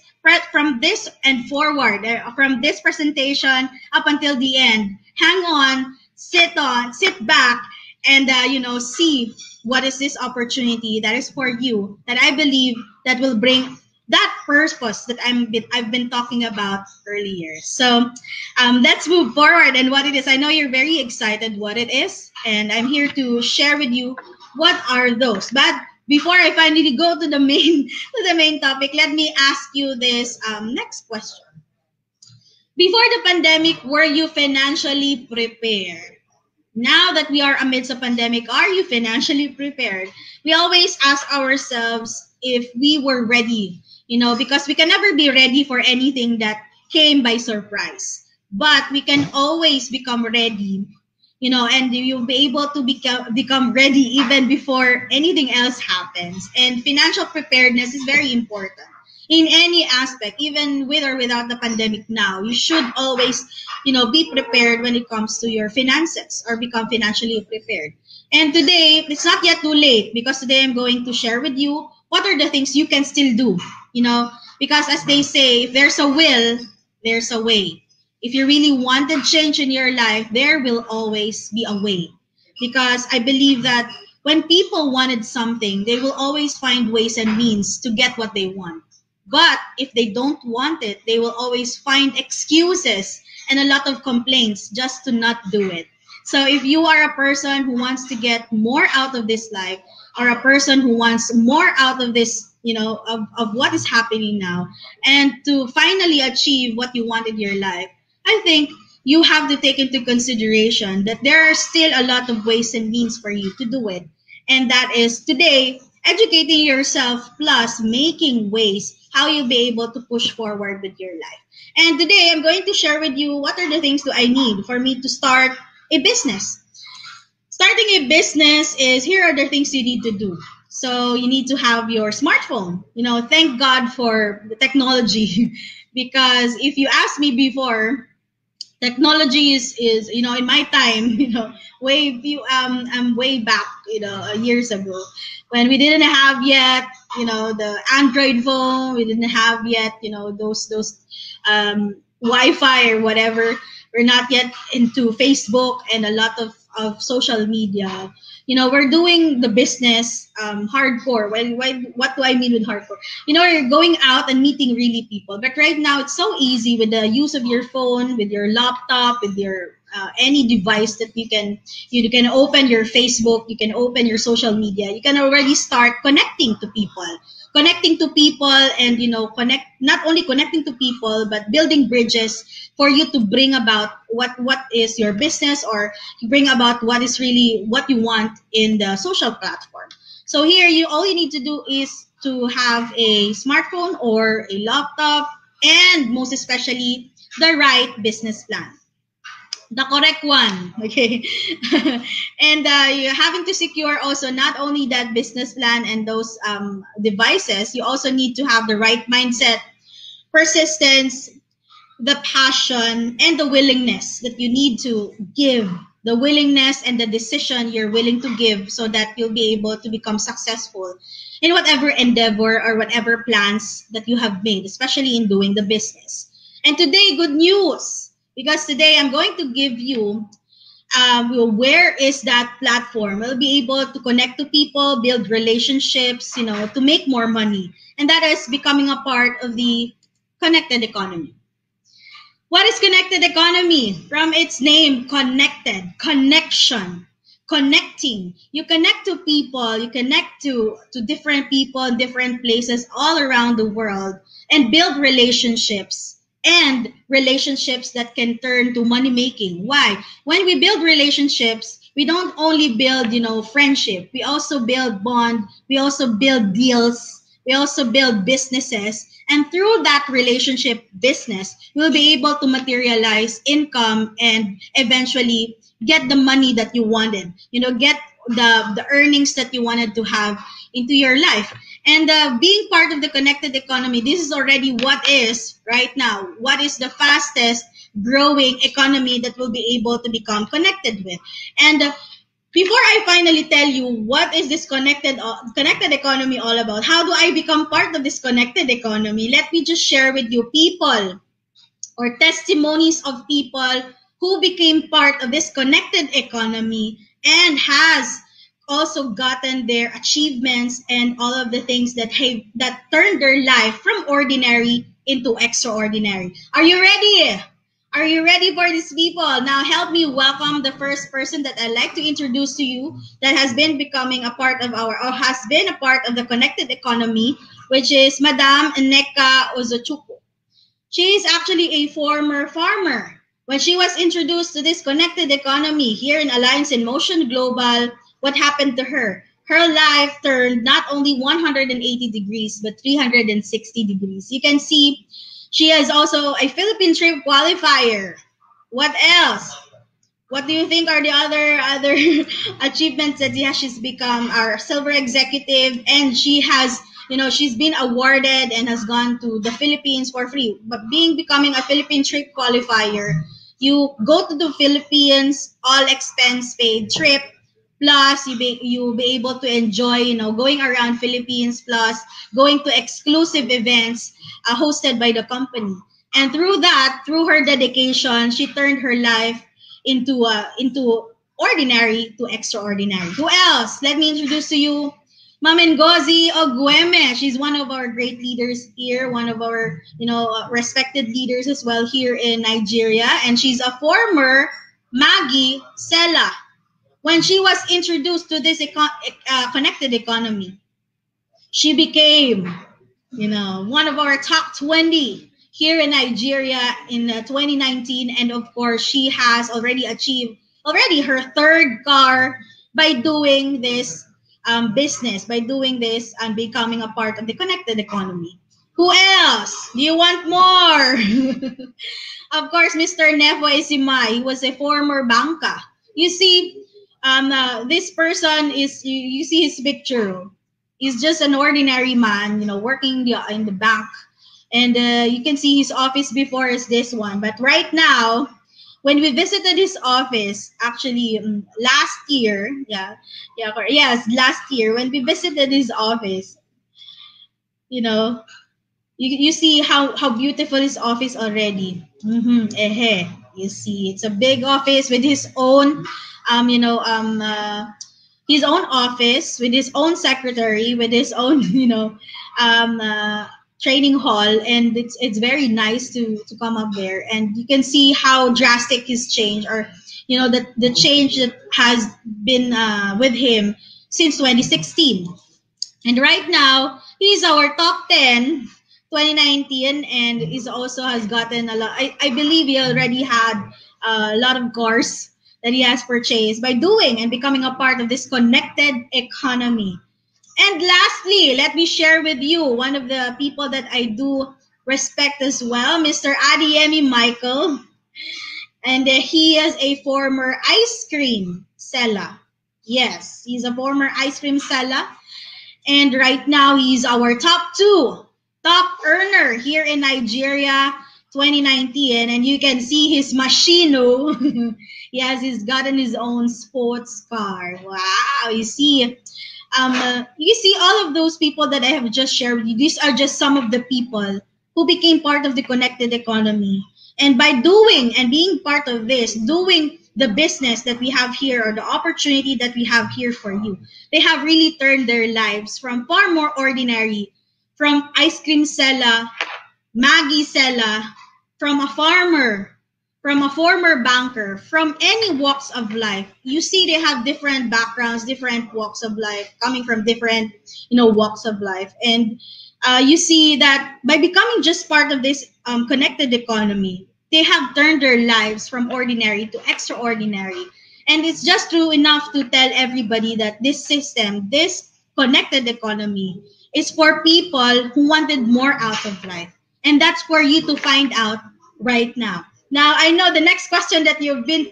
Speaker 1: and forward, from this presentation up until the end, hang on, sit back, and see what is this opportunity that is for you, that I believe that will bring that purpose that I've been talking about earlier. So let's move forward and what it is. I know you're very excited what it is, and I'm here to share with you what are those. But before I finally go to the main topic, let me ask you this next question. Before the pandemic, were you financially prepared? Now that we are amidst a pandemic, are you financially prepared? We always ask ourselves if we were ready, because we can never be ready for anything that came by surprise. But we can always become ready, and you'll be able to become ready even before anything else happens. And financial preparedness is very important in any aspect, even with or without the pandemic now. You should always, be prepared when it comes to your finances, or become financially prepared. And today, it's not yet too late, because today I'm going to share with you what are the things you can still do, because as they say, if there's a will, there's a way. If you really wanted change in your life, there will always be a way. Because I believe that when people wanted something, they will always find ways and means to get what they want. But if they don't want it, they will always find excuses and a lot of complaints just to not do it. So if you are a person who wants to get more out of this life, or a person who wants more out of this, of what is happening now, and to finally achieve what you want in your life, I think you have to take into consideration that there are still a lot of ways and means for you to do it. And that is today, educating yourself plus making ways how you'll be able to push forward with your life. And today I'm going to share with you what are the things that I need for me to start a business. Starting a business is, here are the things you need to do. So you need to have your smartphone. Thank God for the technology because if you asked me before, technology is in my time, way back, years ago, when we didn't have yet the Android phone, we didn't have yet those Wi-Fi or whatever. We're not yet into Facebook and a lot of social media. We're doing the business hardcore. What do I mean with hardcore? You're going out and meeting really people. But right now, it's so easy with the use of your phone, with your laptop, with your any device that you can open your Facebook, you can open your social media. You can already start connecting to people and not only connecting to people but building bridges for you to bring about what is your business, or bring about what is really what you want in the social platform. So here, all you need to do is to have a smartphone or a laptop, and most especially the right business plan, the correct one. Okay. And you're having to secure also not only that business plan and those devices, you also need to have the right mindset, persistence, the passion, and the willingness that you need to give, the willingness and the decision you're willing to give, so that you'll be able to become successful in whatever endeavor or whatever plans that you have made, especially in doing the business. And today, good news, because today I'm going to give you where is that platform. We'll be able to connect to people, build relationships, to make more money. And that is becoming a part of the connected economy. What is connected economy? From its name, connected, connection, connecting. You connect to people, you connect to different people in different places all around the world, and build relationships, and relationships that can turn to money making. Why? When we build relationships, we don't only build, friendship. We also build bond. We also build deals. We also build businesses. And through that relationship business, we'll be able to materialize income and eventually get the money that you wanted, get the earnings that you wanted to have into your life. And being part of the connected economy, this is already what is right now, what is the fastest growing economy that we'll be able to become connected with. And before I finally tell you what is this connected economy all about, how do I become part of this connected economy, let me just share with you people or testimonies of people who became part of this connected economy and has also gotten their achievements and all of the things that turned their life from ordinary into extraordinary. Are you ready? Are you ready for these people? Now help me welcome the first person that I'd like to introduce to you that has been becoming a part of has been a part of the connected economy, which is Madam Neka Ozochukwu. She is actually a former farmer. When she was introduced to this connected economy here in Alliance in Motion Global, what happened to her? Her life turned not only 180 degrees, but 360 degrees. You can see she is also a Philippine trip qualifier. What else? What do you think are the other achievements that she's become? Our silver executive, and she has, she's been awarded and has gone to the Philippines for free. But becoming a Philippine trip qualifier, you go to the Philippines, all expense paid trip, plus you'll be able to enjoy, going around Philippines, plus going to exclusive events hosted by the company. And through her dedication, she turned her life into ordinary to extraordinary. Who else? Let me introduce to you Ma'am Ngozi Ogweme, she's one of our great leaders here, one of our, respected leaders as well here in Nigeria, and she's a former Maggie Sela. When she was introduced to this connected economy, she became, one of our top 20 here in Nigeria in 2019. And of course, she has already achieved her third car by doing this business, by doing this and becoming a part of the connected economy. Who else? Do you want more? Of course, Mr. Nevo Esimay, he was a former banca. You see, this person is, you see his picture. He's just an ordinary man, working in the bank. And you can see his office before is this one. But right now, when we visited his office, actually last year, last year, when we visited his office, you see how beautiful his office already. You see, it's a big office with his own, his own office with his own secretary, with his own, training hall, and it's very nice to come up there, and you can see how drastic his change, or the change that has been with him since 2016. And right now, he's our top 10 2019, and he's also has gotten a lot. I believe he already had a lot of cars that he has purchased by doing and becoming a part of this connected economy. And lastly, let me share with you one of the people that I do respect as well, Mr. Adiemi Michael. And he is a former ice cream seller. Yes, he's a former ice cream seller. And right now, he's our top earner here in Nigeria 2019. And you can see his machino. He's gotten his own sports car. Wow, you see all of those people that I have just shared with you. These are just some of the people who became part of the connected economy. And by doing and being part of this, doing the business that we have here, or the opportunity that we have here for you, they have really turned their lives from far more ordinary, from ice cream seller, Maggie seller, from a farmer, from a former banker, from any walks of life. You see, they have different backgrounds, different walks of life, coming from different, walks of life. And you see that by becoming just part of this connected economy, they have turned their lives from ordinary to extraordinary. And it's just true enough to tell everybody that this system, this connected economy, is for people who wanted more out of life. And that's for you to find out right now. Now, I know the next question that you've been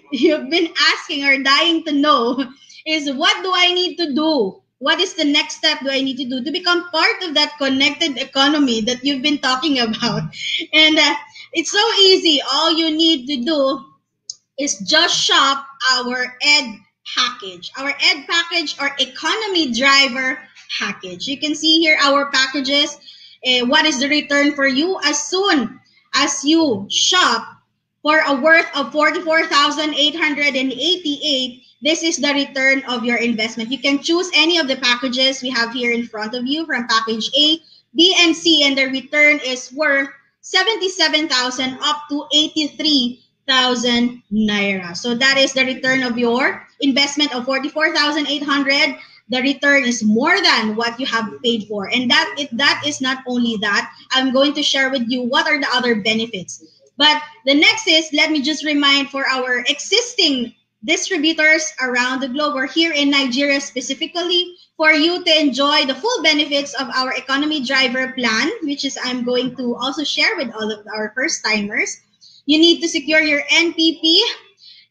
Speaker 1: asking or dying to know is, what do I need to do? What is the next step do I need to do to become part of that connected economy that you've been talking about? And it's so easy. All you need to do is just shop our ED package. Our ED package, or economy driver package. You can see here our packages. What is the return for you as soon as you shop for a worth of 44,888? This is the return of your investment. You can choose any of the packages we have here in front of you, from package A, B, and C, and the return is worth 77,000 up to 83,000 naira. So that is the return of your investment of 44,800. The return is more than what you have paid for. And that is not only that. I'm going to share with you what are the other benefits. But the next is, let me just remind for our existing distributors around the globe, or here in Nigeria specifically, for you to enjoy the full benefits of our economy driver plan, which is I'm going to also share with all of our first timers. You need to secure your NPP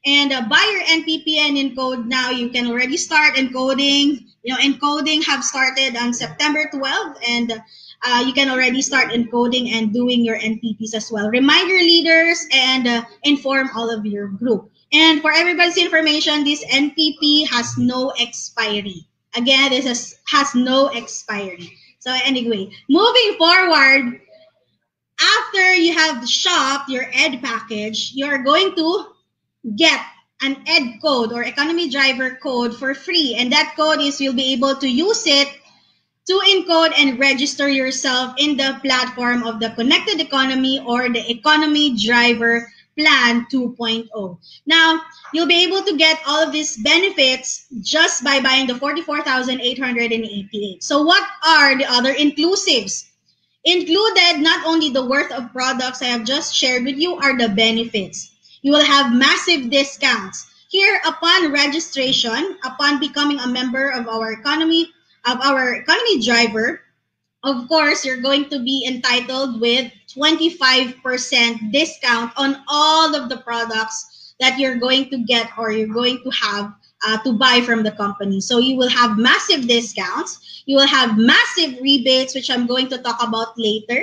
Speaker 1: and buy your NPP and encode now. You can already start encoding. Encoding have started on September 12th, and you can already start encoding and doing your NPPs as well. Remind your leaders and inform all of your group. And for everybody's information, this NPP has no expiry. Again, this has no expiry. So anyway, moving forward, after you have shopped your ED package, you're going to get an ED code or economy driver code for free. And that code is, you'll be able to use it to encode and register yourself in the platform of the Connected Economy or the Economy Driver Plan 2.0. Now, you'll be able to get all of these benefits just by buying the 44,888. So what are the other inclusives? Included, not only the worth of products I have just shared with you, are the benefits. You will have massive discounts. Here, upon registration, upon becoming a member of our economy driver, of course, you're going to be entitled with 25% discount on all of the products that you're going to get or you're going to have to buy from the company. So you will have massive discounts. You will have massive rebates, which I'm going to talk about later.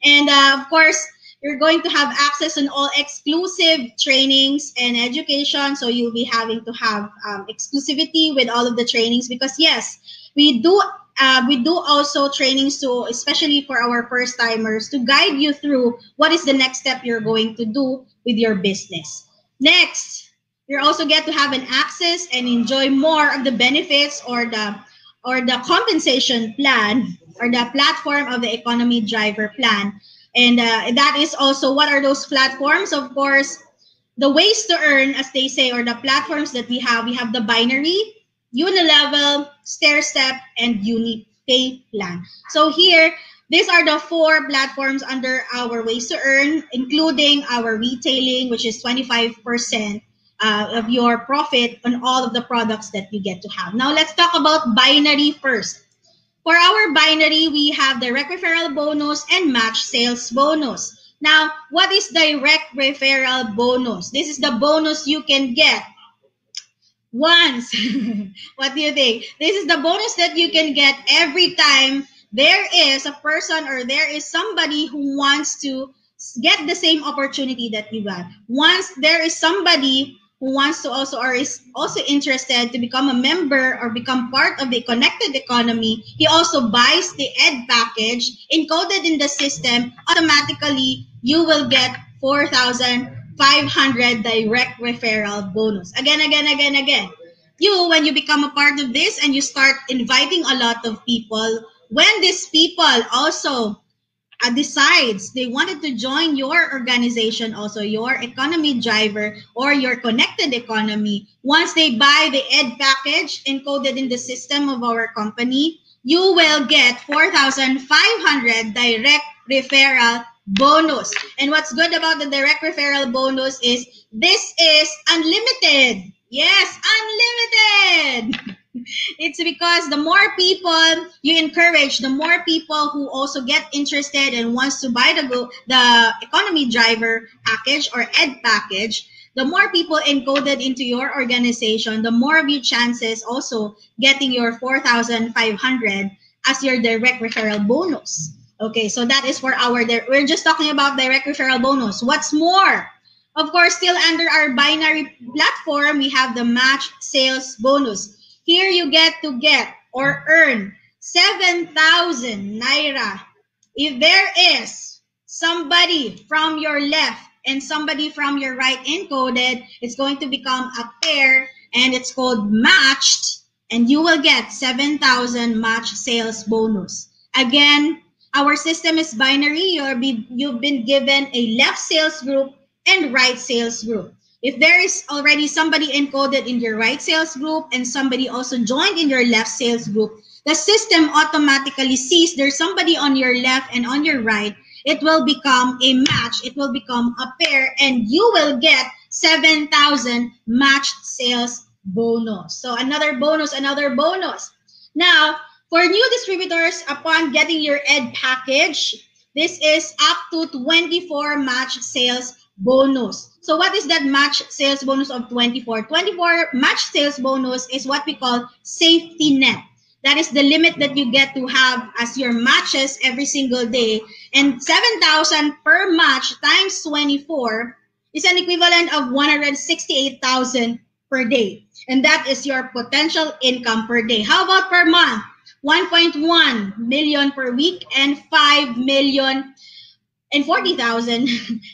Speaker 1: And of course, you're going to have access on all exclusive trainings and education. So you'll be having to have exclusivity with all of the trainings because yes, we do also trainings to, especially for our first timers, to guide you through what is the next step you're going to do with your business. Next, you also get to have an access and enjoy more of the benefits or the compensation plan or the platform of the economy driver plan. And that is also, what are those platforms? Of course, the ways to earn, as they say, or the platforms that we have the binary, unilevel, stair step, and UniPay plan. So here, these are the 4 platforms under our ways to earn, including our retailing, which is 25% of your profit on all of the products that you get to have. Now, let's talk about binary first. For our binary, we have direct referral bonus and match sales bonus. Now, what is direct referral bonus? This is the bonus you can get once. What do you think? This is the bonus that you can get every time there is a person or there is somebody who wants to get the same opportunity that you got. Once there is somebody who wants to also or is also interested to become a member or become part of the connected economy, he also buys the ed package encoded in the system. Automatically, you will get 4,500 direct referral bonus. Again. When you become a part of this and you start inviting a lot of people, when these people also decides they wanted to join your organization, also your economy driver or your connected economy, once they buy the ed package encoded in the system of our company, you will get 4,500 direct referral bonus. And what's good about the direct referral bonus is this is unlimited. Yes, unlimited. It's because the more people you encourage, the more people who also get interested and wants to buy the economy driver package or ed package, the more people encoded into your organization, the more of your chances also getting your 4,500 as your direct referral bonus. Okay, so that is for we're just talking about direct referral bonus. What's more? Of course, still under our binary platform, we have the match sales bonus. Here you get to get or earn 7,000 naira. If there is somebody from your left and somebody from your right encoded, it's going to become a pair and it's called matched, and you will get 7,000 match sales bonus. Again, our system is binary. You've been given a left sales group and right sales group. If there is already somebody encoded in your right sales group and somebody also joined in your left sales group, the system automatically sees there's somebody on your left and on your right. It will become a match. It will become a pair, and you will get 7,000 matched sales bonus. So another bonus. Now, for new distributors, upon getting your ed package, this is up to 24 match sales bonus. So what is that match sales bonus of 24? 24 match sales bonus is what we call safety net. That is the limit that you get to have as your matches every single day. And 7,000 per match times 24 is an equivalent of 168,000 per day. And that is your potential income per day. How about per month? 1.1 million per week and 5 million and 40,000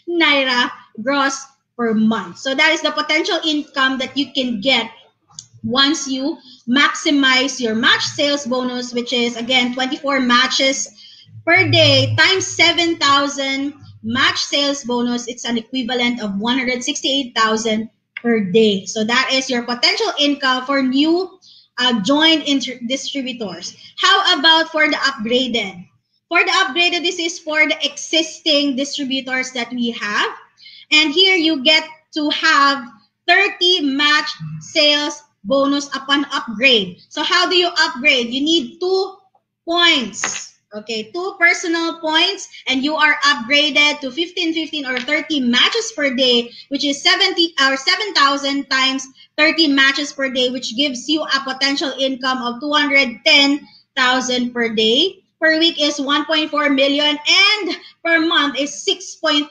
Speaker 1: naira gross per month. So that is the potential income that you can get once you maximize your match sales bonus, which is again 24 matches per day times 7,000 match sales bonus. It's an equivalent of 168,000 per day. So that is your potential income for new joint distributors. How about for the upgraded? For the upgraded, this is for the existing distributors that we have. And here you get to have 30 match sales bonus upon upgrade. So how do you upgrade? You need 2 points. Okay, 2 personal points, and you are upgraded to 15 or 30 matches per day, which is 70 or 7,000 times 30 matches per day, which gives you a potential income of 210,000 per day. Per week is 1.4 million, and per month is 6.3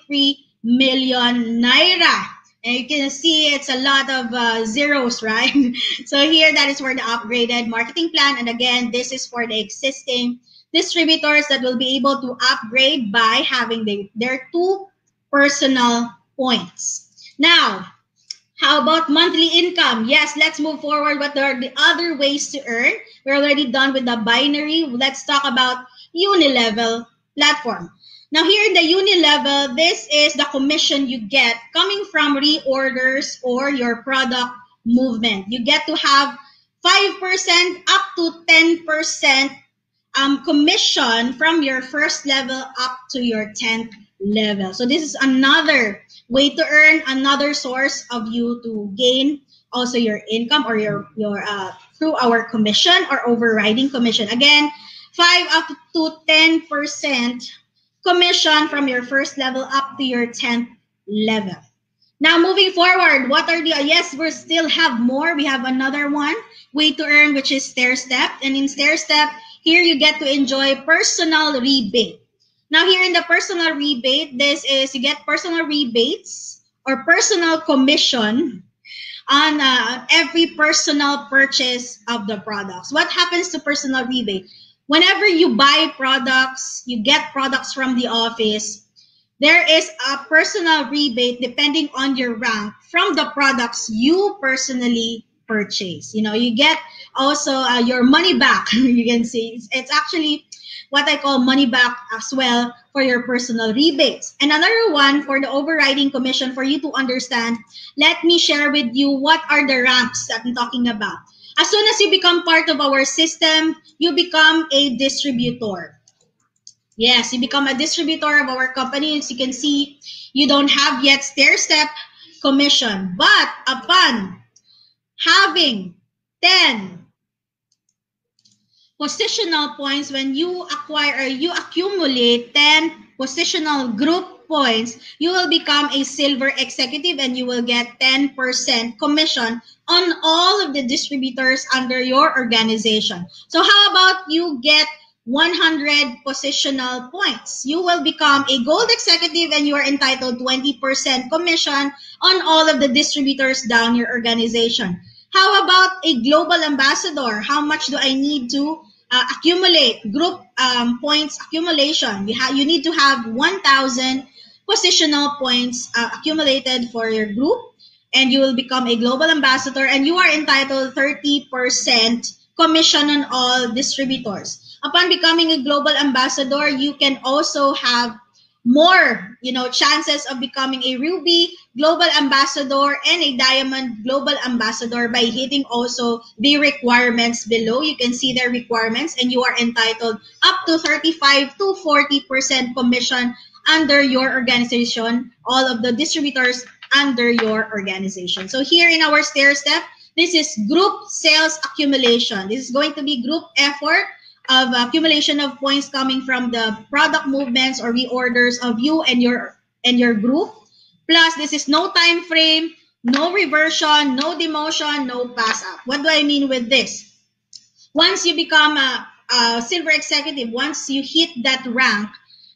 Speaker 1: million naira. And you can see it's a lot of zeros, right? So here, that is for the upgraded marketing plan. And again, this is for the existing distributors that will be able to upgrade by having their 2 personal points. Now, how about monthly income? Yes, let's move forward. What are the other ways to earn? We're already done with the binary. Let's talk about unilevel platform. Now here in the unilevel, this is the commission you get coming from reorders or your product movement. You get to have 5% up to 10% commission from your first level up to your 10th level. So this is another way to earn, another source of you to gain also your income or your through our commission or overriding commission. Again, 5 up to 10% commission from your first level up to your 10th level. Now, moving forward, what are the, yes, we still have more. We have another one way to earn, which is stair step. And in stair step, here you get to enjoy personal rebate. Now, here in the personal rebate, this is you get personal rebates or personal commission on every personal purchase of the products. What happens to personal rebate? Whenever you buy products, you get products from the office, there is a personal rebate depending on your rank from the products you personally purchase. You know, you get also your money back. You can see it's actually what I call money back as well for your personal rebates. And another one for the overriding commission for you to understand, let me share with you what are the ranks that I'm talking about. As soon as you become part of our system, you become a distributor. Yes, you become a distributor of our company. As you can see, you don't have yet stair-step commission. But upon having 10 positional points, when you acquire or you accumulate 10 positional group points, you will become a silver executive and you will get 10% commission on all of the distributors under your organization. So how about you get 100 positional points? You will become a gold executive and you are entitled 20% commission on all of the distributors down your organization. How about a global ambassador? How much do I need to accumulate group points accumulation? You need to have 1,000 positional points accumulated for your group, and you will become a global ambassador, and you are entitled 30% commission on all distributors. Upon becoming a global ambassador, you can also have more, chances of becoming a ruby global ambassador and a diamond global ambassador by hitting also the requirements below. You can see their requirements, and you are entitled up to 35 to 40% commission under your organization, all of the distributors under your organization. So here in our stair step, this is group sales accumulation. This is going to be group effort of accumulation of points coming from the product movements or reorders of you and your group. Plus, this is no time frame, no reversion, no demotion, no pass up. What do I mean with this? Once you become a silver executive, once you hit that rank,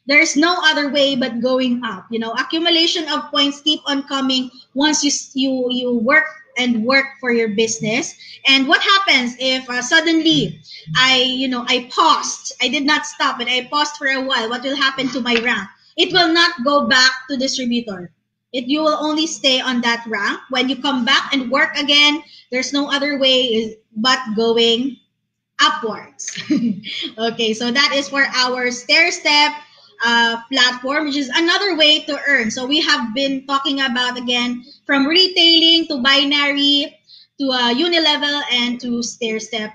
Speaker 1: there's no other way but going up. Accumulation of points keep on coming once you work and work for your business. And what happens if suddenly I paused, I did not stop, and I paused for a while? What will happen to my rank? It will not go back to distributor. You will only stay on that rank. When you come back and work again, There's no other way but going upwards. Okay, so that is for our stair-step platform, which is another way to earn. So we have been talking about, again, from retailing to binary to unilevel and to stair-step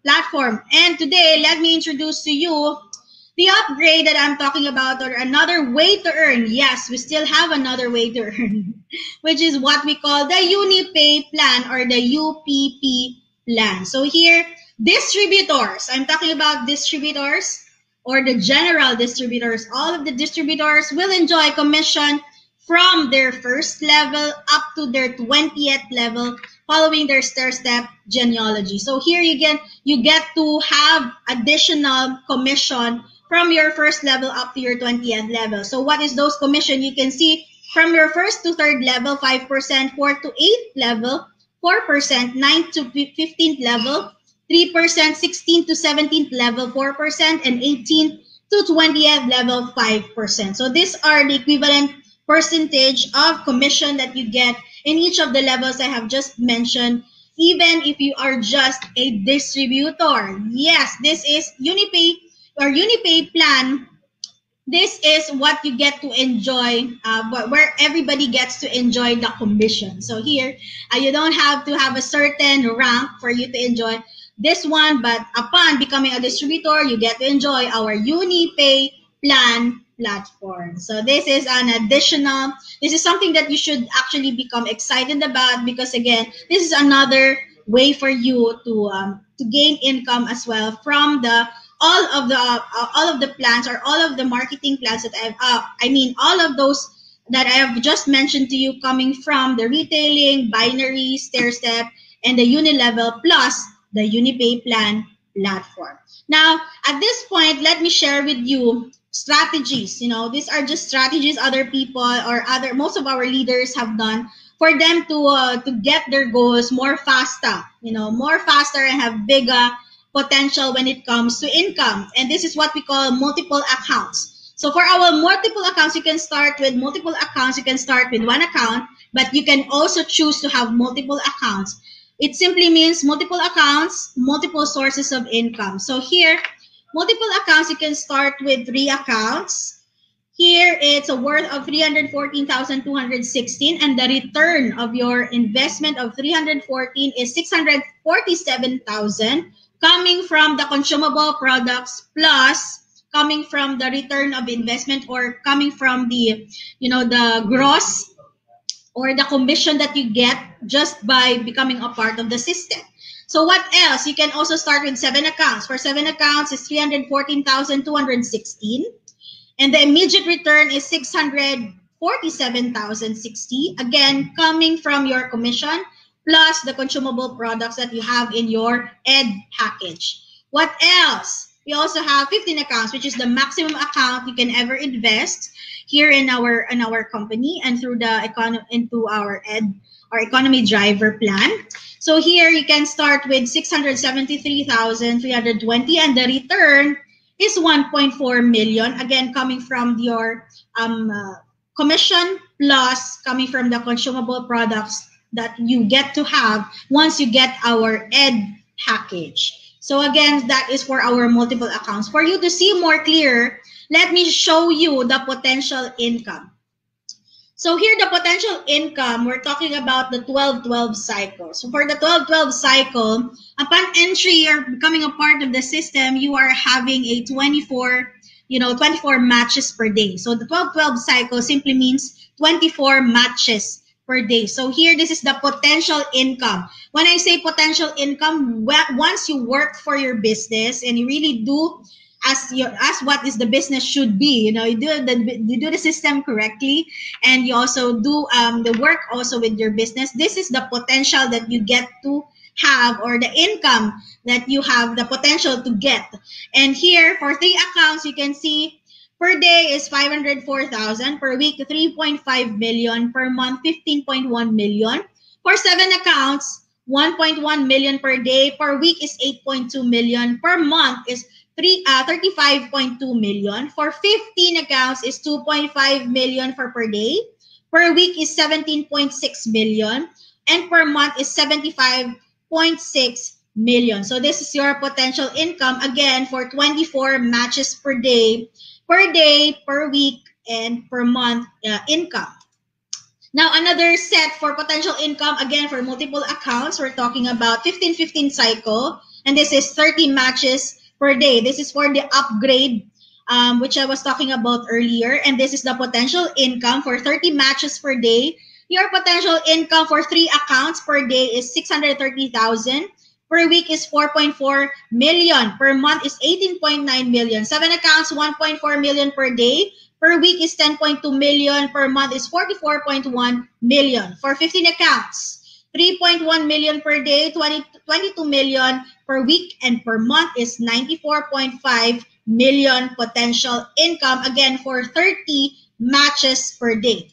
Speaker 1: platform. And today, let me introduce to you the upgrade that I'm talking about, or another way to earn. Yes, we still have another way to earn, which is what we call the UniPay plan, or the UPP plan. So here, distributors, I'm talking about distributors or the general distributors. All of the distributors will enjoy commission from their first level up to their 20th level following their stair-step genealogy. So here you get to have additional commission from your first level up to your 20th level. So what is those commission? You can see from your first to third level, 5%, 4th to 8th level, 4%, 9th to 15th level, 3%, 16th to 17th level, 4%, and 18th to 20th level, 5%. So these are the equivalent percentage of commission that you get in each of the levels I have just mentioned, even if you are just a distributor. Yes, this is UniPay or UniPay plan. This is what you get to enjoy, where everybody gets to enjoy the commission. So here, you don't have to have a certain rank for you to enjoy this one, but upon becoming a distributor, you get to enjoy our UniPay plan platform. So this is an additional, this is something that you should actually become excited about, because again, this is another way for you to gain income as well from the all of the plans, or all of the marketing plans that all of those that I have just mentioned to you, coming from the retailing, binary, stair-step, and the unilevel, plus the UniPay plan platform. Now, at this point, let me share with you strategies. These are just strategies other people or most of our leaders have done for them to get their goals more faster, and have bigger potential when it comes to income. And this is what we call multiple accounts. So for our multiple accounts, you can start with multiple accounts. You can start with one account, but you can also choose to have multiple accounts. It simply means multiple accounts, multiple sources of income. So here, multiple accounts, you can start with 3 accounts. Here, it's a worth of 314,216, and the return of your investment of 314 is 647,000, coming from the consumable products, plus coming from the return of investment, or coming from the gross or the commission that you get just by becoming a part of the system. So what else? You can also start with 7 accounts. For 7 accounts, it's 314,216. And the immediate return is 647,060. Again, coming from your commission, plus the consumable products that you have in your ed package. What else? We also have 15 accounts, which is the maximum account you can ever invest here in our company, and through into our economy driver plan. So here you can start with 673,320, and the return is 1.4 million. Again, coming from your commission, plus coming from the consumable products that you get to have once you get our ed package. So again, that is for our multiple accounts. For you to see more clear, let me show you the potential income. So here, the potential income, we're talking about the 12-12 cycle. So for the 12-12 cycle, upon entry or becoming a part of the system, you are having a 24 matches per day. So the 12-12 cycle simply means 24 matches per day. So here, this is the potential income. When I say potential income, once you work for your business and you really do as what is the business should be, you do the system correctly, and you also do the work also with your business. This is the potential that you get to have, or the income that you have the potential to get. And here, for 3 accounts, you can see per day is 504,000, per week 3.5 million, per month 15.1 million. For 7 accounts, 1.1 million per day, per week is 8.2 million, per month is 35.2 million. For 15 accounts is 2.5 million for per day, per week is 17.6 million. and per month is 75.6 million. So this is your potential income again for 24 matches per day, per week, and per month income. Now, another set for potential income, again, for multiple accounts, we're talking about 15-15 cycle, and this is 30 matches per day. This is for the upgrade, which I was talking about earlier, and this is the potential income for 30 matches per day. Your potential income for 3 accounts per day is 630,000. Per week is 4.4 million. Per month is 18.9 million. 7 accounts, 1.4 million per day. Per week is 10.2 million. Per month is 44.1 million. For 15 accounts, 3.1 million per day, 22 million per week, and per month is 94.5 million potential income, again, for 30 matches per day.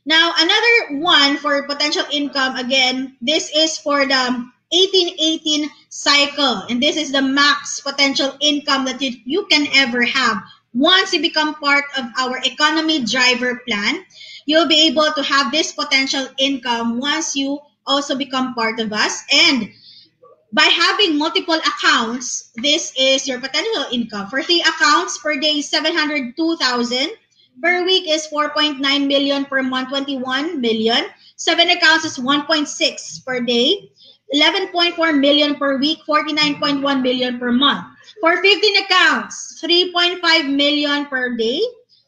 Speaker 1: Now, another one for potential income, again, this is for the 18-18 cycle, and this is the max potential income that you can ever have. Once you become part of our economy driver plan, you'll be able to have this potential income once you also become part of us. And by having multiple accounts, this is your potential income. For 3 accounts per day, 702,000. Per week is 4.9 million. Per month, 21 million. 7 accounts is 1.6 per day. 11.4 million per week, 49.1 million per month. For 15 accounts, 3.5 million per day.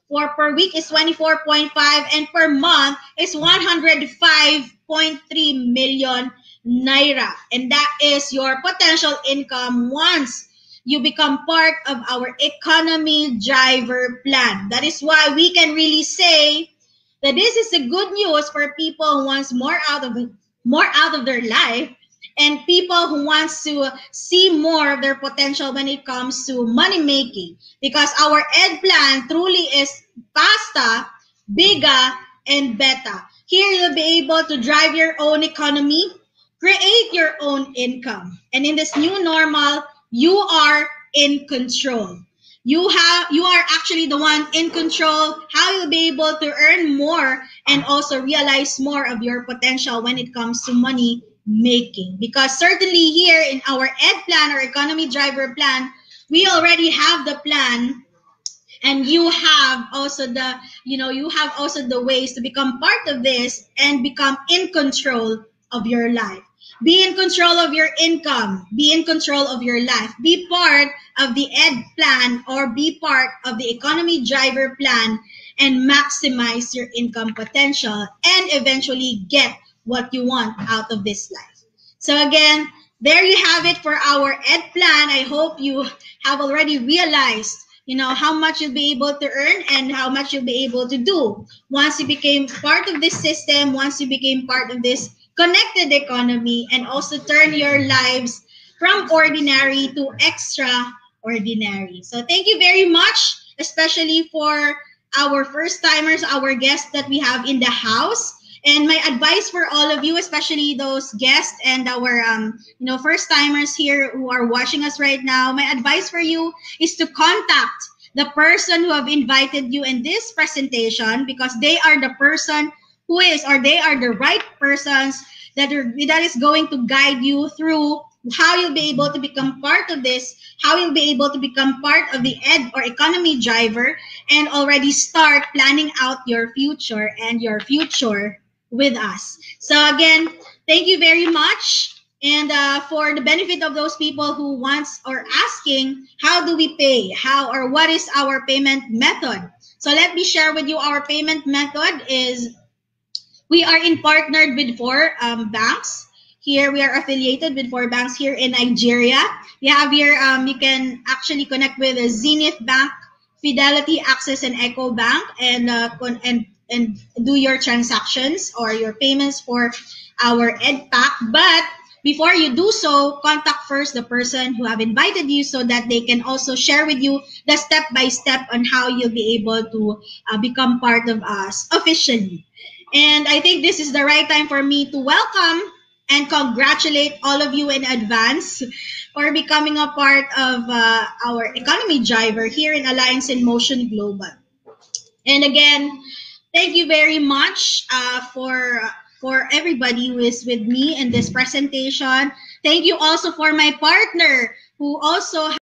Speaker 1: For per week is 24.5, and per month is 105.3 million naira. And that is your potential income once you become part of our economy driver plan. That is why we can really say that this is a good news for people who wants more out of their life, and people who wants to see more of their potential when it comes to money making, because our ed plan truly is basta, biga, and beta. Here you'll be able to drive your own economy, create your own income, and in this new normal, you are in control. You are actually the one in control how you'll be able to earn more and also realize more of your potential when it comes to money making. Because certainly here in our ed plan or economy driver plan, we already have the plan, and you have also the ways to become part of this and become in control of your life. Be in control of your income. Be in control of your life. Be part of the ed plan or be part of the economy driver plan and maximize your income potential and eventually get what you want out of this life. So again, there you have it for our ed plan. I hope you have already realized how much you'll be able to earn and how much you'll be able to do once you became part of this system, once you became part of this connected economy, and also turn your lives from ordinary to extraordinary. So thank you very much, especially for our first timers, our guests that we have in the house. And my advice for all of you, especially those guests and our first timers here who are watching us right now, my advice for you is to contact the person who have invited you in this presentation, because they are the person they are the right persons that is going to guide you through how you'll be able to become part of this, how you'll be able to become part of the ed or economy driver and already start planning out your future and your future with us. So again, thank you very much. And for the benefit of those people who wants or asking, how do we pay? How or what is our payment method? So let me share with you our payment method is we are partnered with 4 banks. Here we are affiliated with 4 banks here in Nigeria. We have here, you can actually connect with Zenith Bank, Fidelity, Access, and Eco Bank, and do your transactions or your payments for our EdPack. But before you do so, contact first the person who have invited you so that they can also share with you the step-by-step on how you'll be able to become part of us officially. And I think this is the right time for me to welcome and congratulate all of you in advance for becoming a part of our economy driver here in Alliance in Motion Global. And again, thank you very much for for everybody who is with me in this presentation. Thank you also for my partner who also